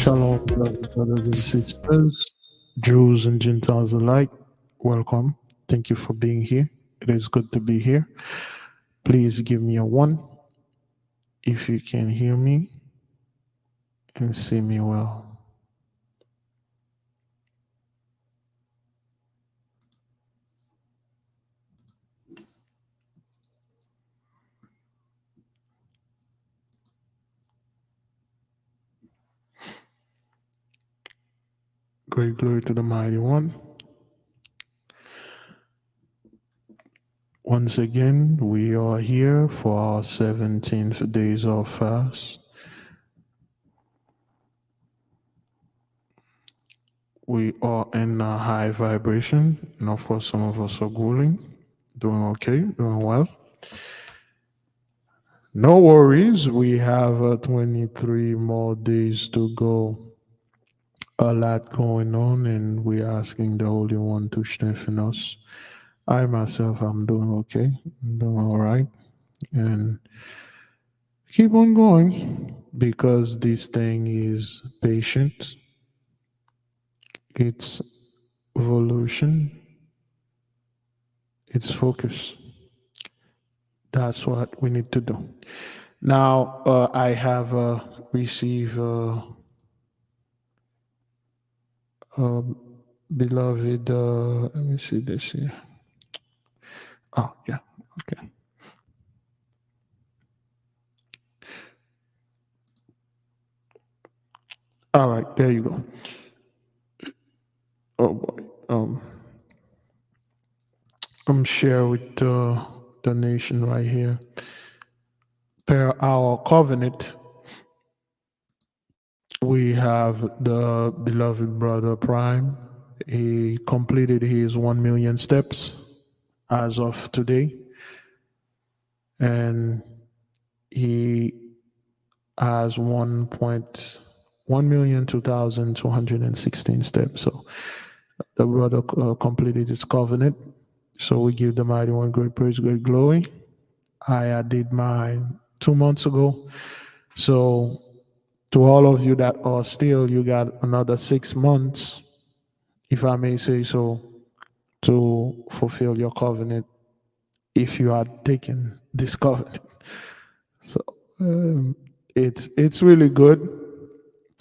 Shalom, beloved brothers and sisters, Jews and Gentiles alike. Welcome. Thank you for being here. It is good to be here. Please give me a 1 if you can hear me and see me well. Great glory to the Mighty One. Once again, we are here for our 17th days of fast. We are in a high vibration, and of course, some of us are grueling, doing okay, doing well. No worries, we have 23 more days to go a lot going on, and we're asking the Holy One to strengthen us. I myself, I'm doing okay. I'm doing all right. And keep on going because this thing is patient, it's evolution, it's focus. That's what we need to do. Now, I have received beloved, let me see this here. Oh, yeah, okay. All right, there you go. Oh boy. I'm share with the nation right here. Per our covenant, we have the beloved brother Prime. He completed his 1 million steps as of today, and he has 1,102,216 steps. So the brother completed his covenant. So we give the mighty one great praise, great glory. I did mine 2 months ago. So to all of you that are still, you got another 6 months, if I may say so, to fulfill your covenant if you are taking this covenant. So it's really good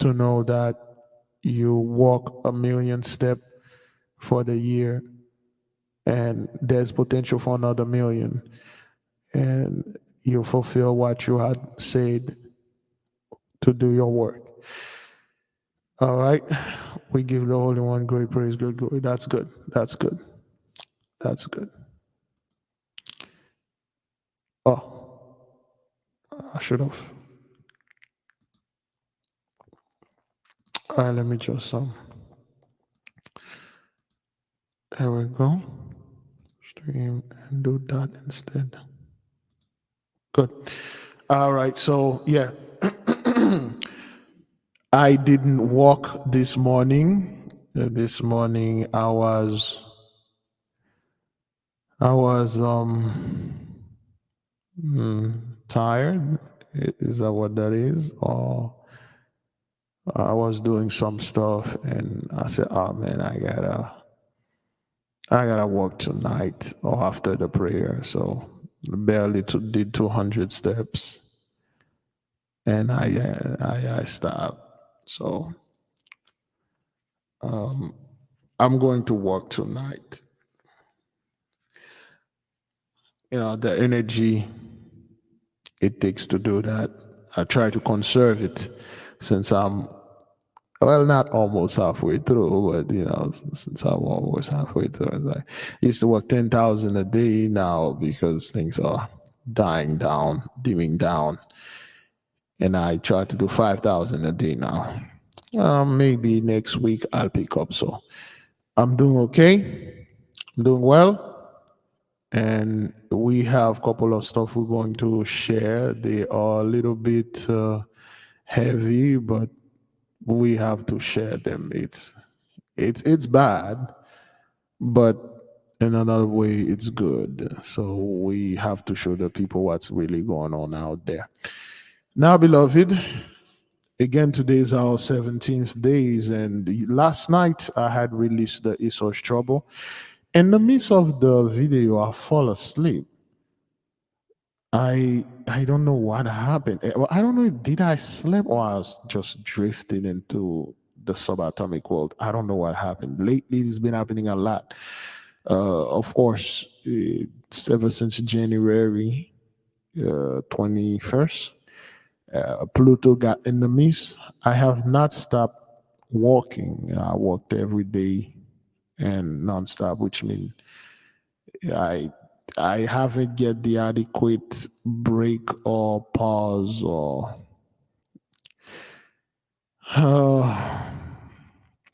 to know that you walk 1 million step for the year, and there's potential for another million, and you fulfill what you had said to do your work. All right, we give the Holy One great praise, good glory. That's good. That's good. That's good. Oh, I should have. All right, let me just there we go. Stream and do that instead. Good. All right. So yeah, I didn't walk this morning. This morning I was tired. Is that what that is? Or I was doing some stuff and I said, "Oh man, I gotta walk tonight or after the prayer." So barely did 200 steps, and I stopped. So I'm going to walk tonight. The energy it takes to do that. I try to conserve it since I'm, well, not almost halfway through, but since I'm almost halfway through, it's like I used to work 10,000 a day now because things are dying down, dimming down, and I try to do 5,000 a day now. Maybe next week I'll pick up. So I'm doing okay. I'm doing well, and we have a couple of stuff we're going to share. They are a little bit heavy, but we have to share them. It's bad, but in another way, it's good. So we have to show the people what's really going on out there. Now, beloved, again, today is our 17th days, and last night I had released the Esau's Trouble. In the midst of the video, I fall asleep. I don't know what happened. Well, I don't know. Did I sleep or I was just drifting into the subatomic world? I don't know what happened. Lately, it's been happening a lot. Of course, it's ever since January 21st, Pluto got in the mist. I have not stopped walking. I walked every day and nonstop, which means I I haven't get the adequate break or pause uh,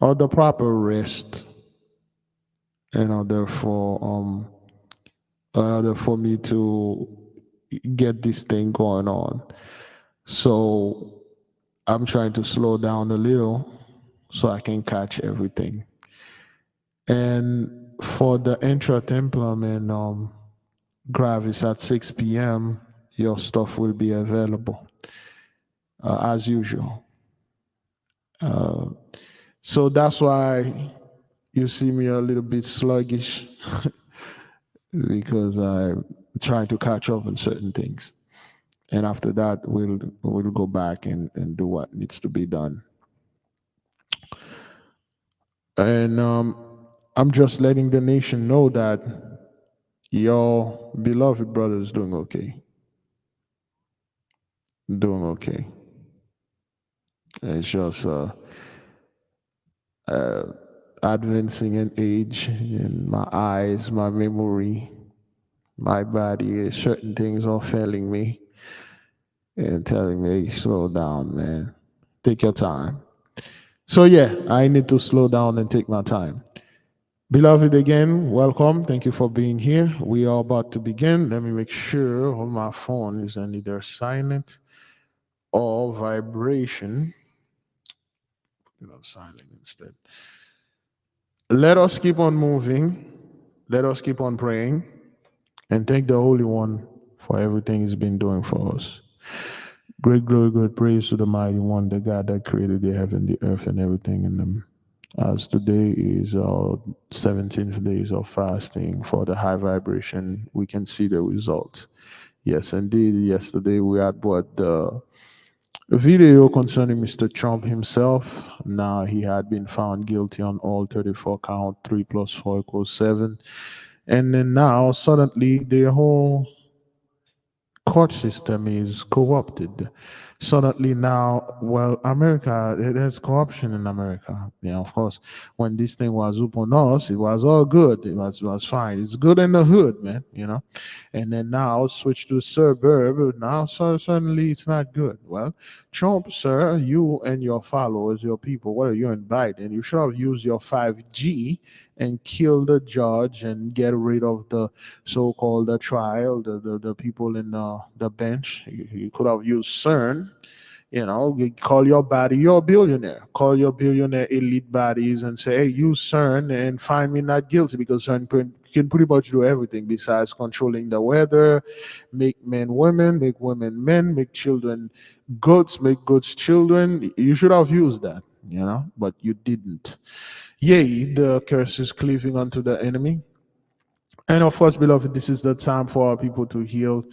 or the proper rest in order for me to get this thing going on. So I'm trying to slow down a little so I can catch everything. And for the intra templum and Gravis at 6 p.m., your stuff will be available as usual. So that's why you see me a little bit sluggish because I'm trying to catch up on certain things. And after that, we'll go back and do what needs to be done. And I'm just letting the nation know that your beloved brother is doing okay. Doing okay. It's just advancing in age, in my eyes, my memory, my body. Certain things are failing me and telling me, hey, slow down, man. Take your time. So, yeah, I need to slow down and take my time. Beloved, again, welcome. Thank you for being here. We are about to begin. Let me make sure all my phone is on either silent or vibration. Silent instead. Let us keep on moving. Let us keep on praying and thank the Holy One for everything He's been doing for us. Great glory, great praise to the Mighty One, the God that created the heaven, the earth, and everything in them. As today is our 17th days of fasting for the high vibration, we can see the results. Yes, indeed. Yesterday we had what the video concerning Mr. Trump himself. Now he had been found guilty on all 34 count, 3 plus 4 equals 7. And then now suddenly the whole court system is corrupted. Suddenly now, well, America, there's corruption in America. Yeah, of course, when this thing was upon us, it was all good. It was fine. It's good in the hood, man. And then now switch to suburb. Now, suddenly it's not good. Well, Trump, sir, you and your followers, your people, what are you in Biden? You should have used your 5G and kill the judge and get rid of the so-called trial, the people in the bench. You could have used CERN. You call your body, you're a billionaire. Call your billionaire elite bodies and say, hey, use CERN and find me not guilty, because CERN can pretty much do everything besides controlling the weather, make men women, make women men, make children goats, make goats children. You should have used that, but you didn't. Yea, the curse is cleaving unto the enemy. And of course, beloved, this is the time for our people to heal,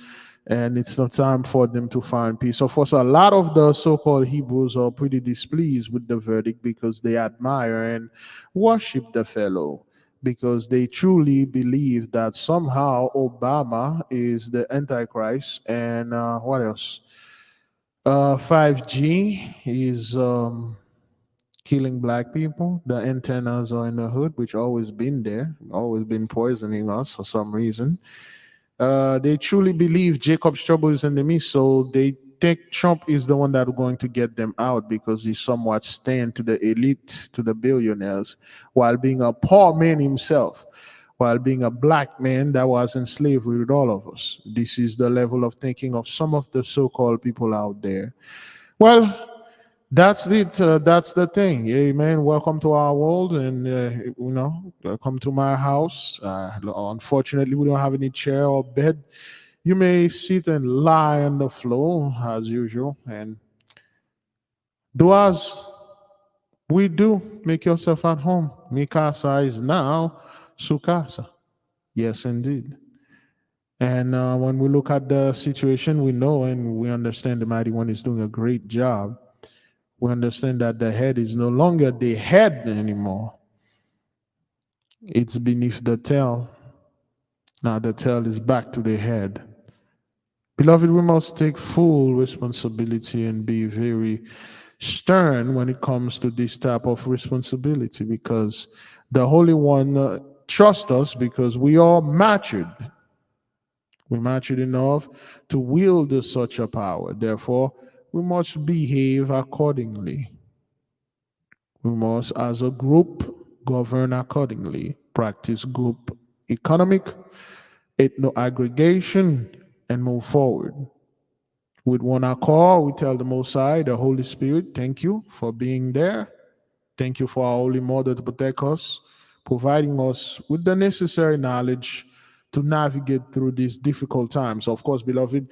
and it's the time for them to find peace. Of course, a lot of the so called Hebrews are pretty displeased with the verdict because they admire and worship the fellow, because they truly believe that somehow Obama is the Antichrist, and what else? 5G is killing black people. The antennas are in the hood, which always been there, always been poisoning us for some reason. They truly believe Jacob's trouble is in the midst, so they think Trump is the one that's going to get them out because he's somewhat stand to the elite, to the billionaires, while being a poor man himself, while being a black man that was in slavery with all of us. This is the level of thinking of some of the so-called people out there. Well, that's it. That's the thing. Amen. Welcome to our world, and come to my house. Unfortunately, we don't have any chair or bed. You may sit and lie on the floor as usual, and do as we do. Make yourself at home. Mikasa is now Sukasa. Yes, indeed. And when we look at the situation, we know and we understand the Mighty One is doing a great job. We understand that the head is no longer the head anymore. It's beneath the tail. Now the tail is back to the head. Beloved, we must take full responsibility and be very stern when it comes to this type of responsibility, because the Holy One trusts us because we are matured. We're matured enough to wield such a power. Therefore, we must behave accordingly. We must, as a group, govern accordingly, practice group economic, ethno aggregation, and move forward. With one accord, we tell the Most High, the Holy Spirit, thank you for being there. Thank you for our Holy Mother to protect us, providing us with the necessary knowledge to navigate through these difficult times. Of course, beloved,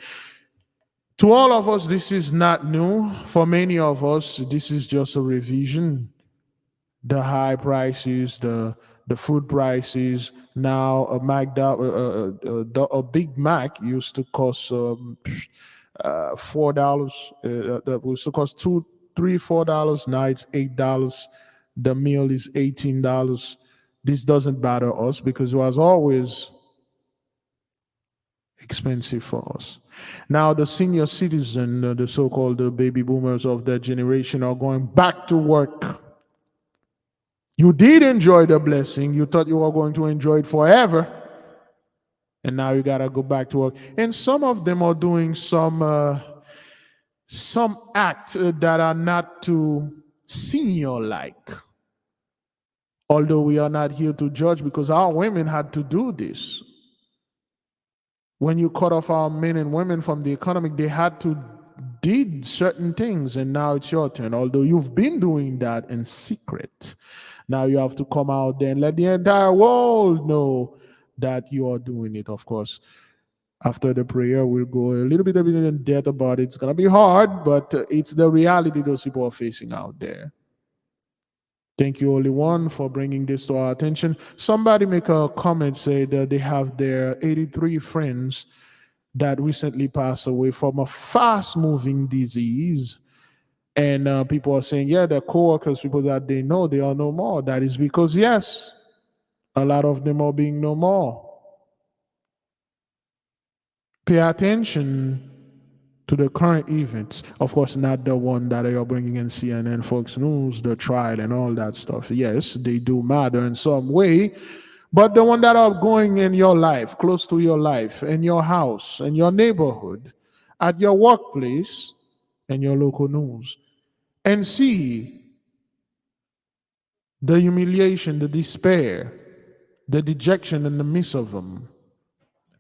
to all of us, this is not new. For many of us, this is just a revision. The high prices, the food prices. Now, a Big Mac used to cost $4. That used to cost $3, $4. Now it's $8. The meal is $18. This doesn't bother us because it was always expensive for us. Now, the senior citizen, the so-called baby boomers of that generation, are going back to work. You did enjoy the blessing. You thought you were going to enjoy it forever. And now you got to go back to work. And some of them are doing some acts that are not too senior-like. Although we are not here to judge because our women had to do this. When you cut off our men and women from the economy, they had to did certain things, and now it's your turn. Although you've been doing that in secret, now you have to come out there and let the entire world know that you are doing it. Of course, after the prayer, we'll go a little bit in depth about it. It's gonna be hard, but it's the reality those people are facing out there. Thank you, Holy One, for bringing this to our attention. Somebody make a comment, say that they have their 83 friends that recently passed away from a fast-moving disease. And people are saying, yeah, their coworkers, people that they know, they are no more. That is because, yes, a lot of them are being no more. Pay attention to the current events. Of course, not the one that you're bringing in CNN, Fox News, the trial and all that stuff. Yes, they do matter in some way, but the one that are going in your life, close to your life, in your house, in your neighborhood, at your workplace, and your local news. And see the humiliation, the despair, the dejection in the midst of them.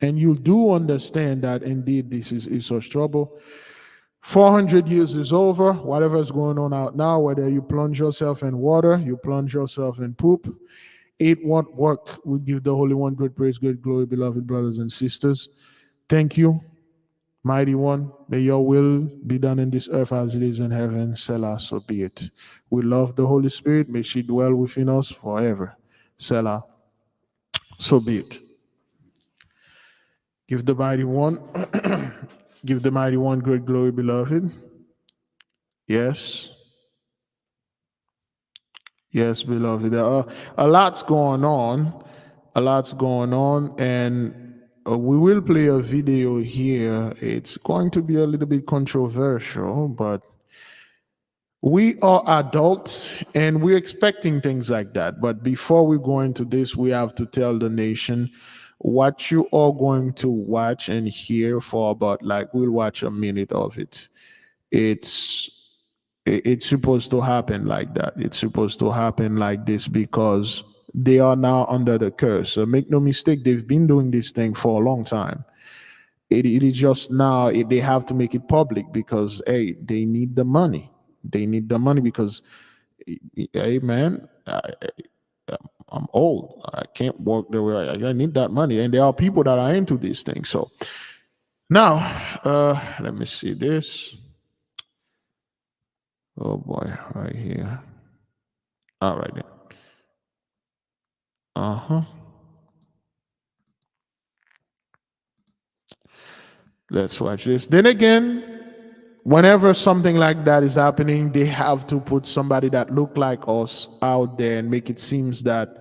And you do understand that indeed this is such trouble. 400 years is over. Whatever is going on out now, whether you plunge yourself in water, you plunge yourself in poop, it won't work. We give the Holy One great praise, great glory, beloved brothers and sisters. Thank you, Mighty One. May your will be done in this earth as it is in heaven. Selah, so be it. We love the Holy Spirit. May she dwell within us forever. Selah, so be it. Give the Mighty One, give the Mighty One great glory, beloved. Yes. Yes, beloved. There are a lot's going on. A lot's going on, and we will play a video here. It's going to be a little bit controversial, but we are adults and we're expecting things like that. But before we go into this, we have to tell the nation what you are going to watch and hear for about, like, we'll watch a minute of it. It's supposed to happen like that. It's supposed to happen like this because they are now under the curse. So make no mistake, they've been doing this thing for a long time. It is just now they have to make it public because, hey, they need the money. They need the money because, hey, man, I'm old. I can't work the way I need that money. And there are people that are into these things. So now, let me see this. Oh boy, right here. All right then. Let's watch this. Then again, whenever something like that is happening, they have to put somebody that look like us out there and make it seems that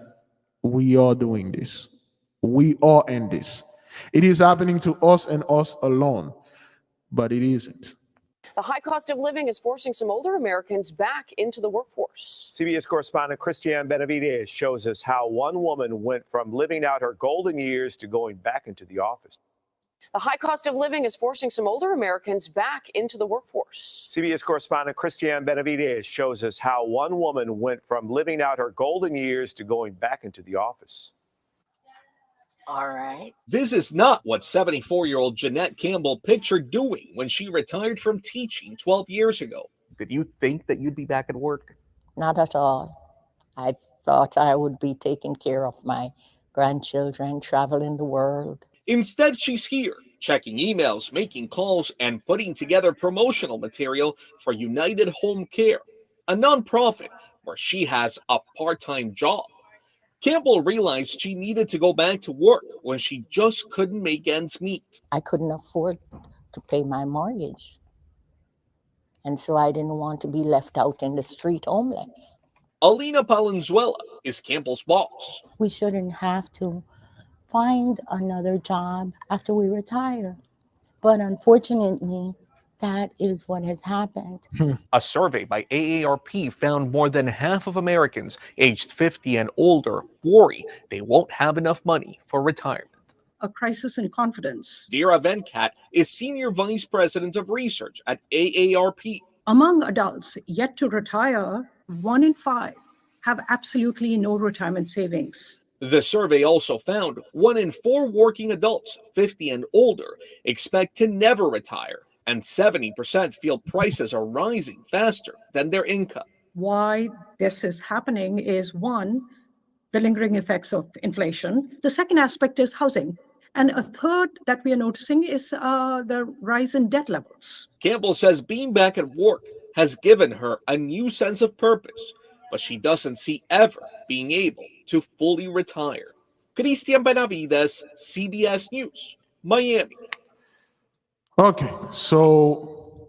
we are doing this. We are in this. It is happening to us and us alone, but it isn't. The high cost of living is forcing some older Americans back into the workforce. CBS correspondent Christiane Benavides shows us how one woman went from living out her golden years to going back into the office. The high cost of living is forcing some older Americans back into the workforce. CBS correspondent Christiane Benavides shows us how one woman went from living out her golden years to going back into the office. All right. This is not what 74-year-old Jeanette Campbell pictured doing when she retired from teaching 12 years ago. Did you think that you'd be back at work? Not at all. I thought I would be taking care of my grandchildren, traveling the world. Instead, she's here, checking emails, making calls, and putting together promotional material for United Home Care, a nonprofit where she has a part-time job. Campbell realized she needed to go back to work when she just couldn't make ends meet. I couldn't afford to pay my mortgage. And so I didn't want to be left out in the street homeless. Alina Palenzuela is Campbell's boss. We shouldn't have to find another job after we retire. But unfortunately, that is what has happened. A survey by AARP found more than half of Americans aged 50 and older worry they won't have enough money for retirement. A crisis in confidence. Dira Venkat is Senior Vice President of Research at AARP. Among adults yet to retire, 1 in 5 have absolutely no retirement savings. The survey also found 1 in 4 working adults, 50 and older, expect to never retire, and 70% feel prices are rising faster than their income. Why this is happening is, one, the lingering effects of inflation. The second aspect is housing. And a third that we are noticing is the rise in debt levels. Campbell says being back at work has given her a new sense of purpose, but she doesn't see ever being able to fully retire. Christian Benavides, CBS News, Miami. Okay, so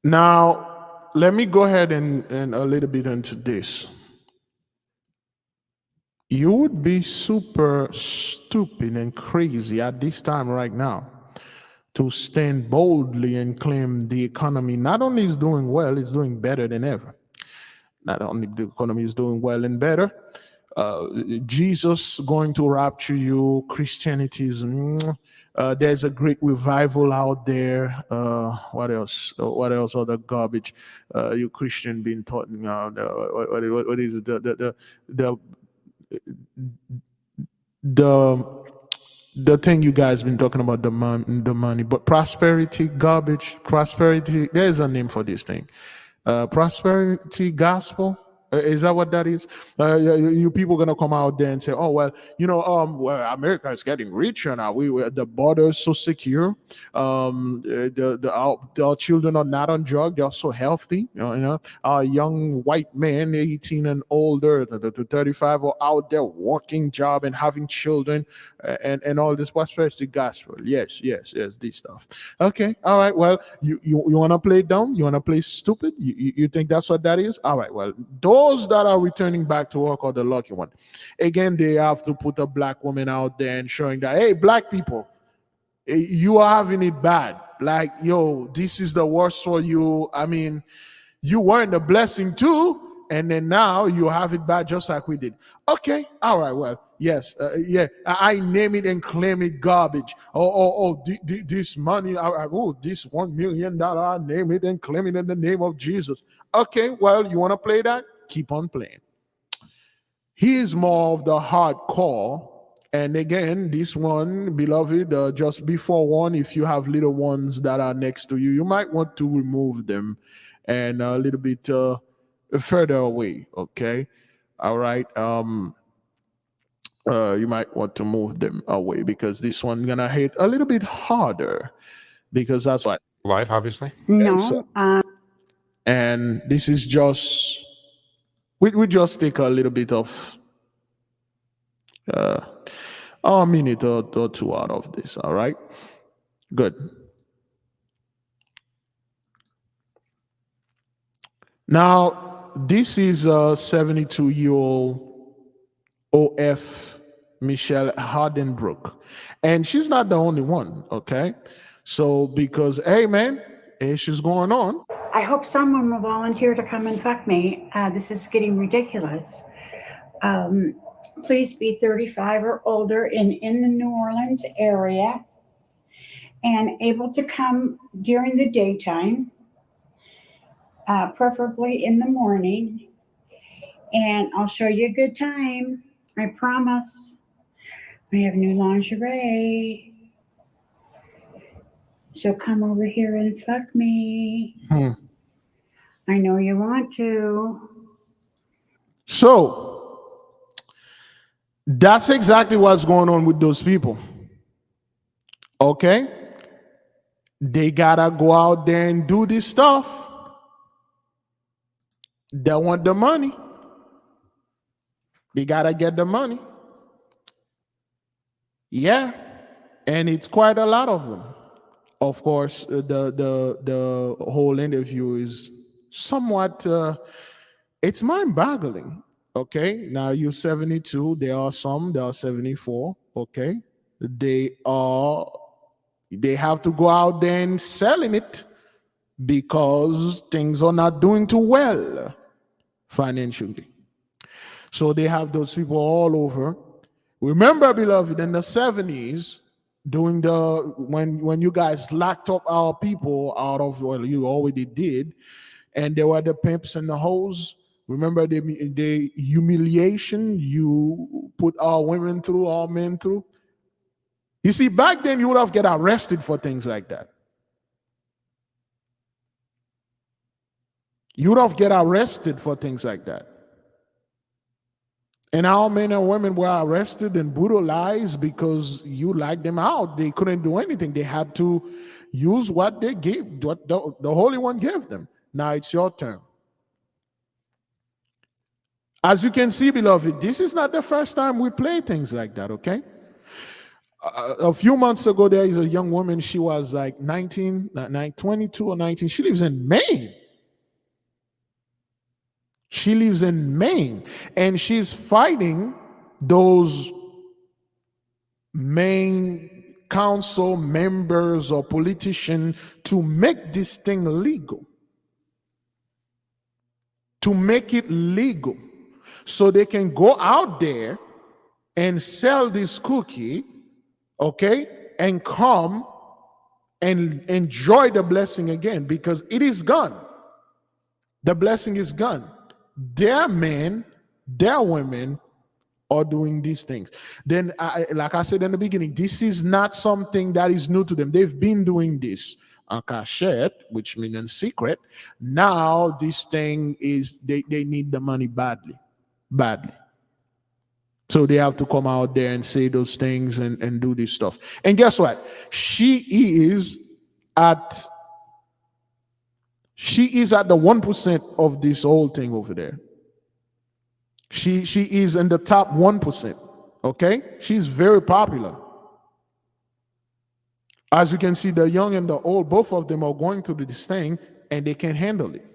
now let me go ahead and a little bit into this. You would be super stupid and crazy at this time right now to stand boldly and claim the economy not only is doing well, it's doing better than ever. Not only the economy is doing well and better, Jesus going to rapture you, Christianity is, there's a great revival out there. What else? What else? Other garbage you Christian been talking about? What is it? The thing you guys been talking about, the money, but prosperity garbage, prosperity, there's a name for this thing. Prosperity gospel, is that what that is? You people gonna come out there and say, oh well, well, America is getting richer now, the borders so secure, our children are not on drugs, they're so healthy, our young white men 18 and older to 35 are out there working job and having children, and all this prosperity gospel. Yes, this stuff. Okay, all right, well, you want to play dumb, you want to play stupid, you think that's what that is? All right, well, those that are returning back to work are the lucky one. Again, they have to put a black woman out there and showing that, hey, black people, you are having it bad. Like, yo, this is the worst for you. I mean, you weren't a blessing too, and then now you have it bad just like we did. Okay, all right, well, yes, I name it and claim it garbage. This money, this $1 million, I name it and claim it in the name of Jesus. Okay, well, you want to play that? Keep on playing. He is more of the hardcore. And again, this one, beloved, just before one, if you have little ones that are next to you, you might want to remove them and a little bit further away. Okay, all right. You might want to move them away because this one gonna hit a little bit harder because that's what life, obviously. No. And this is just we just take a little bit of a minute or two out of this. All right, good. Now this is a 72-year-old OF Michelle Hardenbrook, and she's not the only one. Okay, so because hey man, issues going on. I hope someone will volunteer to come and fuck me. This is getting ridiculous. Please be 35 or older in the New Orleans area and able to come during the daytime, preferably in the morning. And I'll show you a good time. I promise. We have new lingerie. So come over here and fuck me. I know you want to. So that's exactly what's going on with those people. Okay? They gotta go out there and do this stuff. They want the money. They gotta get the money. Yeah. And it's quite a lot of them. Of course, the whole interview is somewhat it's mind-boggling. Okay, now you're 72. There are some. There are 74. Okay, they have to go out there and selling it because things are not doing too well financially. So they have those people all over. Remember, beloved, in the 70s, during the when you guys locked up our people out of, well, you already did, and there were the pimps and the hoes. Remember the humiliation you put our women through, our men through. You see, back then you would have get arrested for things like that. You would have get arrested for things like that. And our men and women were arrested and brutalized because you liked them out. They couldn't do anything. They had to use what they gave, what the Holy One gave them. Now it's your turn. As you can see, beloved, this is not the first time we play things like that, okay? A few months ago, there is a young woman. She was like 22 or 19. She lives in Maine. She lives in Maine. And she's fighting those Maine council members or politicians to make this thing legal. To make it legal. So they can go out there and sell this cookie, okay, and come and enjoy the blessing again, because it is gone. The blessing is gone. Their men, their women are doing these things. Then, like I said in the beginning, this is not something that is new to them. They've been doing this en cachette, which means in secret. Now this thing is, they need the money badly. So they have to come out there and say those things and do this stuff. And guess what? She is at the 1% of this whole thing over there. She is in the top 1%. Okay? She's very popular. As you can see, the young and the old, both of them are going through this thing and they can't handle it.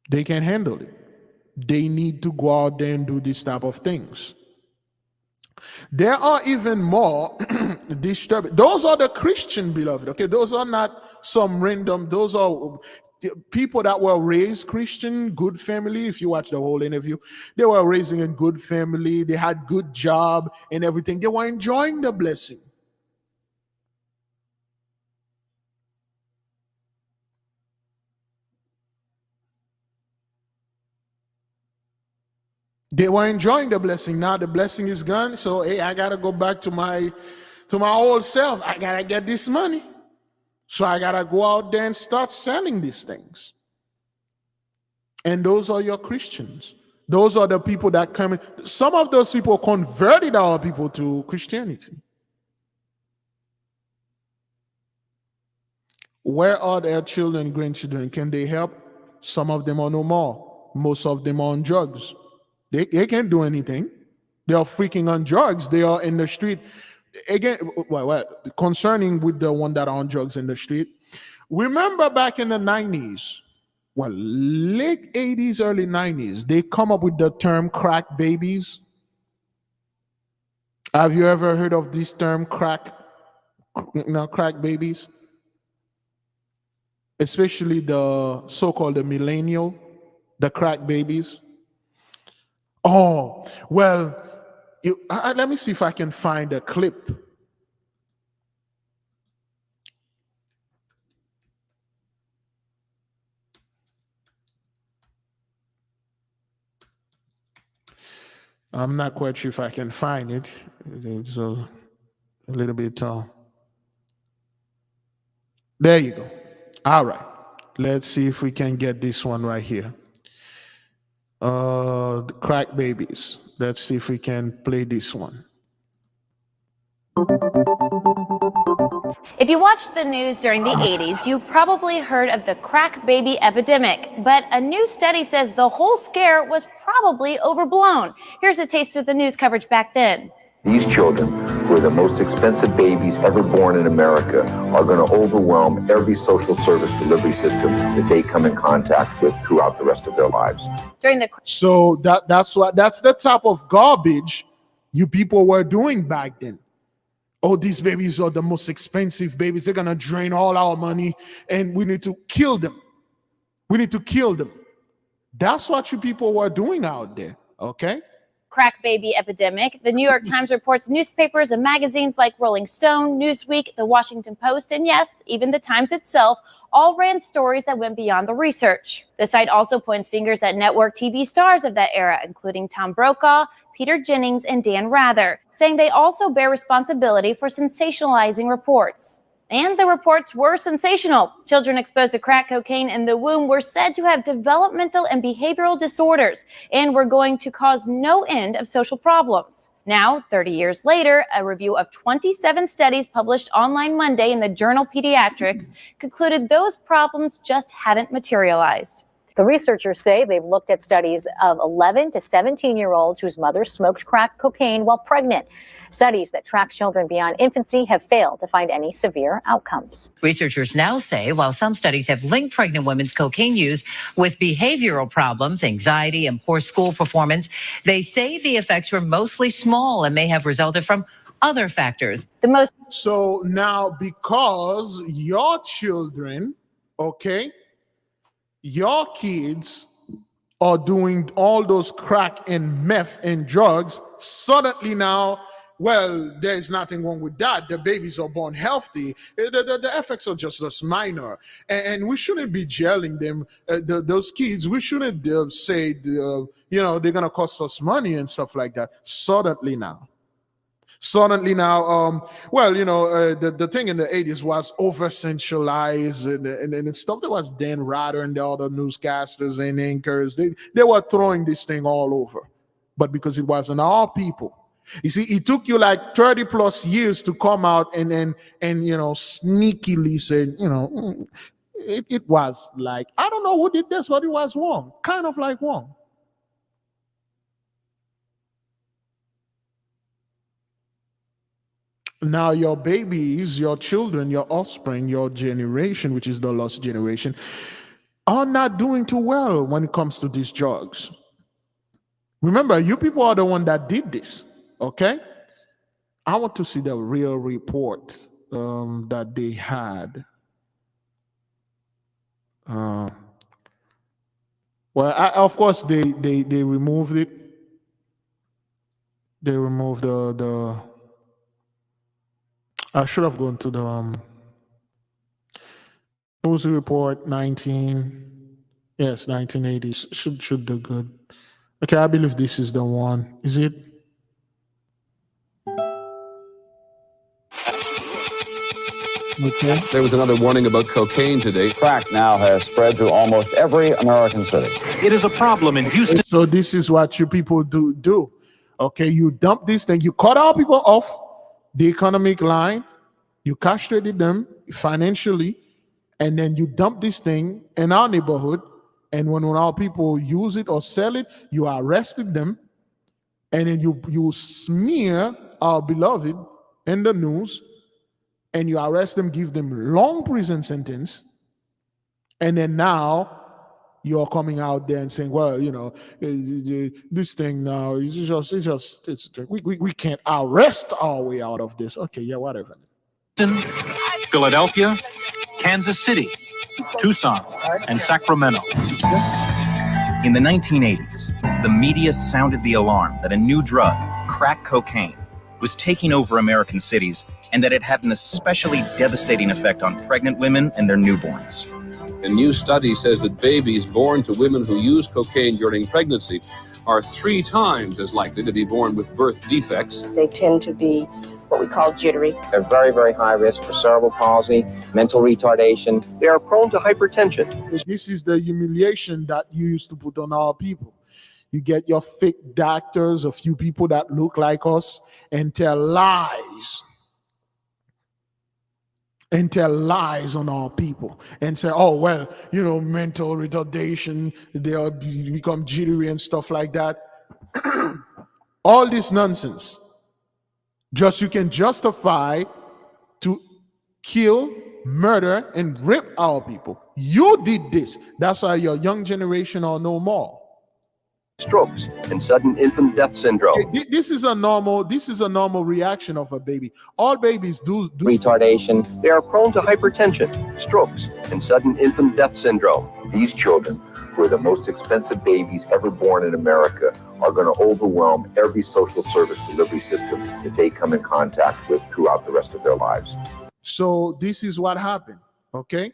They can't handle it. They need to go out there and do this type of things. There are even more disturbing. Those are the Christian, beloved. Okay, those are not some random. Those are people that were raised Christian, good family. If you watch the whole interview, they were raising in good family. They had good job and everything. They were enjoying the blessing. They were enjoying the blessing. Now the blessing is gone. So, hey, I gotta go back to my old self. I gotta get this money. So I gotta go out there and start selling these things. And those are your Christians. Those are the people that come in. Some of those people converted our people to Christianity. Where are their children, grandchildren? Can they help? Some of them are no more. Most of them are on drugs. They can't do anything. They are freaking on drugs. They are in the street. Again, concerning with the one that are on drugs in the street, remember back in the 90s, late 80s, early 90s, they come up with the term crack babies. Have you ever heard of this term crack babies? Especially the so-called the millennial, the crack babies. Oh, well, let me see if I can find a clip. I'm not quite sure if I can find it. It's a little bit There you go. All right. Let's see if we can get this one right here. The crack babies. Let's see if we can play this one. If you watched the news during the 80s, you probably heard of the crack baby epidemic, but a new study says the whole scare was probably overblown. Here's a taste of the news coverage back then. These children, who are the most expensive babies ever born in America, are going to overwhelm every social service delivery system that they come in contact with throughout the rest of their lives. So that's the type of garbage you people were doing back then. Oh, these babies are the most expensive babies. They're going to drain all our money and we need to kill them. We need to kill them. That's what you people were doing out there, okay? Crack baby epidemic. The New York Times reports newspapers and magazines like Rolling Stone, Newsweek, The Washington Post, and yes, even the Times itself all ran stories that went beyond the research. The site also points fingers at network TV stars of that era, including Tom Brokaw, Peter Jennings, and Dan Rather, saying they also bear responsibility for sensationalizing reports. And the reports were sensational. Children exposed to crack cocaine in the womb were said to have developmental and behavioral disorders and were going to cause no end of social problems. Now, 30 years later, a review of 27 studies published online Monday in the journal Pediatrics concluded those problems just haven't materialized. The researchers say they've looked at studies of 11 to 17-year-olds whose mothers smoked crack cocaine while pregnant. Studies that track children beyond infancy have failed to find any severe outcomes. Researchers now say while some studies have linked pregnant women's cocaine use with behavioral problems, anxiety, and poor school performance, they say the effects were mostly small and may have resulted from other factors. So now, because your children, okay, your kids are doing all those crack and meth and drugs, suddenly now, well, there's nothing wrong with that. The babies are born healthy. The effects are just minor. And we shouldn't be jailing them, those kids. We shouldn't say, they're going to cost us money and stuff like that. Suddenly now, the thing in the 80s was over-centralized and stuff. That was Dan Rather and the other newscasters and anchors. They were throwing this thing all over. But because it wasn't our people. You see, it took you like 30 plus years to come out and sneakily say, it was like, I don't know who did this, but it was wrong. Kind of like wrong. Now your babies, your children, your offspring, your generation, which is the lost generation, are not doing too well when it comes to these drugs. Remember, you people are the one that did this, okay? I want to see the real report that they had. Of course, they removed it. They removed the I should have gone to the news report 1980s. Should do good. Okay, I believe this is the one. Is it? Okay. There was another warning about cocaine today. Crack now has spread to almost every American city. It is a problem in Houston. So this is what you people do. Okay, you dump this thing, you cut our people off the economic line, you castrated them financially, and then you dump this thing in our neighborhood, and when our people use it or sell it, you arrested them, and then you smear our beloved in the news, and you arrest them, give them long prison sentence, and then now you're coming out there and saying, well, this thing now we can't arrest our way out of this. Okay, yeah, whatever. Philadelphia, Kansas City, Tucson, and Sacramento. In the 1980s, the media sounded the alarm that a new drug, crack cocaine, was taking over American cities and that it had an especially devastating effect on pregnant women and their newborns. A new study says that babies born to women who use cocaine during pregnancy are 3 times as likely to be born with birth defects. They tend to be what we call jittery. They're very, very high risk for cerebral palsy, mental retardation. They are prone to hypertension. This is the humiliation that you used to put on our people. You get your fake doctors, a few people that look like us, and tell lies. And tell lies on our people and say, oh, well, you know, mental retardation, they'll become jittery and stuff like that. All this nonsense. Just you can justify to kill, murder, and rape our people. You did this. That's why your young generation are no more. Strokes and sudden infant death syndrome. This is a normal reaction of a baby. All babies do retardation. They are prone to hypertension, strokes, and sudden infant death syndrome. These children, who are the most expensive babies ever born in America, are going to overwhelm every social service delivery system that they come in contact with throughout the rest of their lives. So this is what happened, okay?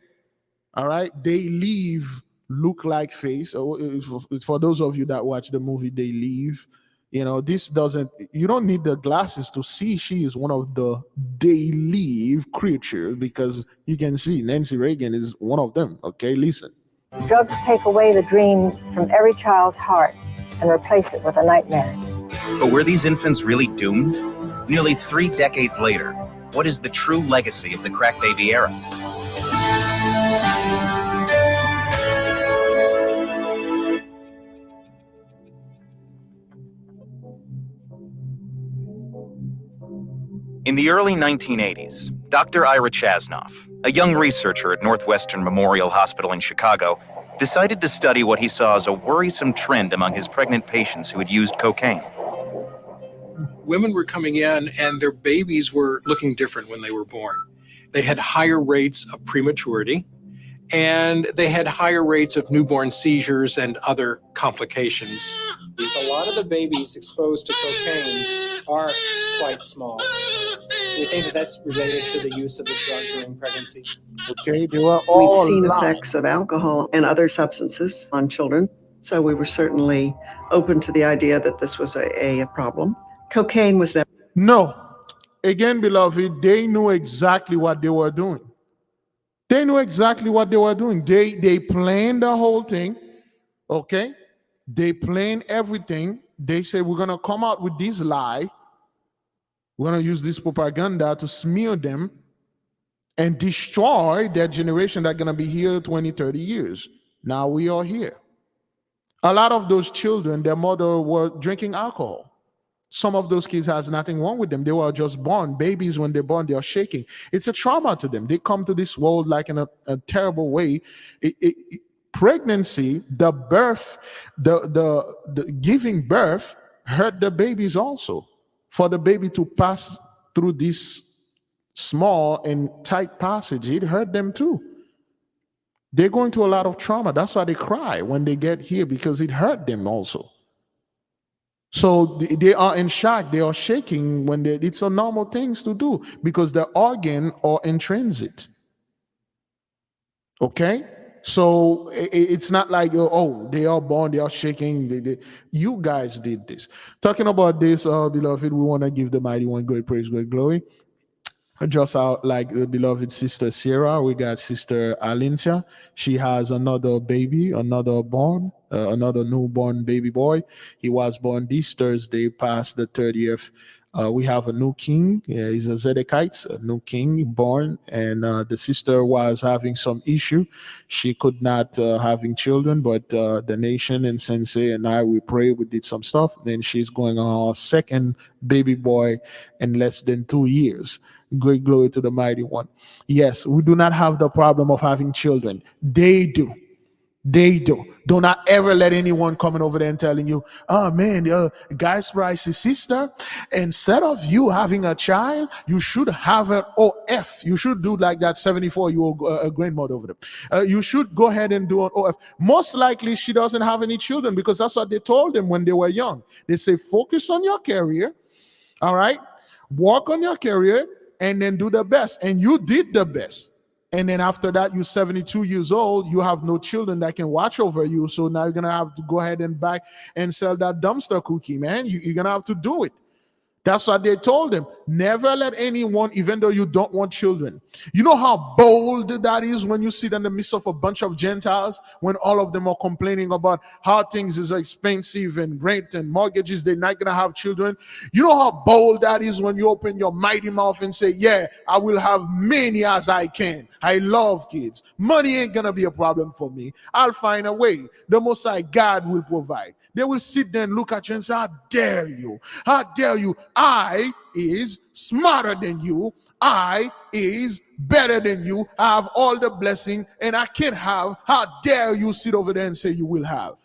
All right, they leave look like face. For those of you that watch the movie They Leave, you know, this doesn't, you don't need the glasses to see she is one of the They Leave creatures, because you can see Nancy Reagan is one of them, okay? Listen. Drugs take away the dream from every child's heart and replace it with a nightmare. But were these infants really doomed? Nearly 3 decades later, what is the true legacy of the crack baby era? In the early 1980s, Dr. Ira Chasnoff, a young researcher at Northwestern Memorial Hospital in Chicago, decided to study what he saw as a worrisome trend among his pregnant patients who had used cocaine. Women were coming in and their babies were looking different when they were born. They had higher rates of prematurity, and they had higher rates of newborn seizures and other complications. A lot of the babies exposed to cocaine are quite small. We think that that's related to the use of the drug during pregnancy. Okay, they were all We'd seen effects of alcohol and other substances on children, so we were certainly open to the idea that this was a problem. Cocaine was never... No. Again, beloved, they knew exactly what they were doing. They knew exactly what they were doing. They planned the whole thing, okay? They planned everything. They said, we're going to come out with this lie. We're going to use this propaganda to smear them and destroy their generation that's going to be here 20, 30 years. Now we are here. A lot of those children, their mother were drinking alcohol. Some of those kids has nothing wrong with them. They were just born. Babies, when they're born, they are shaking. It's a trauma to them. They come to this world like in a terrible way. Pregnancy, the birth, the giving birth hurt the babies also. For the baby to pass through this small and tight passage, it hurt them too. They're going through a lot of trauma. That's why they cry when they get here, because it hurt them also. So they are in shock. They are shaking when it's a normal things to do, because the organ are in transit. Okay? So it's not like, oh, they are born, they are shaking. You guys did this. Talking about this, beloved, we want to give the mighty one great praise, great glory. Just out like the beloved sister Sierra, we got sister Alincia. She has another baby, another newborn baby boy. He was born this Thursday, past the 30th. We have a new king. He's a Zedekite, a new king born, and the sister was having some issue. She could not having children, but the nation and Sensei and I, we prayed, we did some stuff. Then she's going on her second baby boy in less than 2 years. Great glory to the mighty one. Yes, we do not have the problem of having children. They do. They do. Do not ever let anyone coming over there and telling you, oh man, Guy's Price's sister, instead of you having a child, you should have an OF. You should do like that 74-year-old grandmother over there. You should go ahead and do an OF. Most likely she doesn't have any children, because that's what they told them when they were young. They say, focus on your career, all right? Work on your career, and then do the best. And you did the best. And then after that, you're 72 years old, you have no children that can watch over you. So now you're going to have to go ahead and back and sell that dumpster cookie, man. You're going to have to do it. That's what they told them. Never let anyone, even though you don't want children. You know how bold that is when you sit in the midst of a bunch of Gentiles, when all of them are complaining about how things is expensive and rent and mortgages, they're not going to have children. You know how bold that is when you open your mighty mouth and say, yeah, I will have many as I can. I love kids. Money ain't going to be a problem for me. I'll find a way. The Most High God will provide. They will sit there and look at you and say, how dare you? How dare you? I is smarter than you. I is better than you. I have all the blessing and I can't have. How dare you sit over there and say you will have?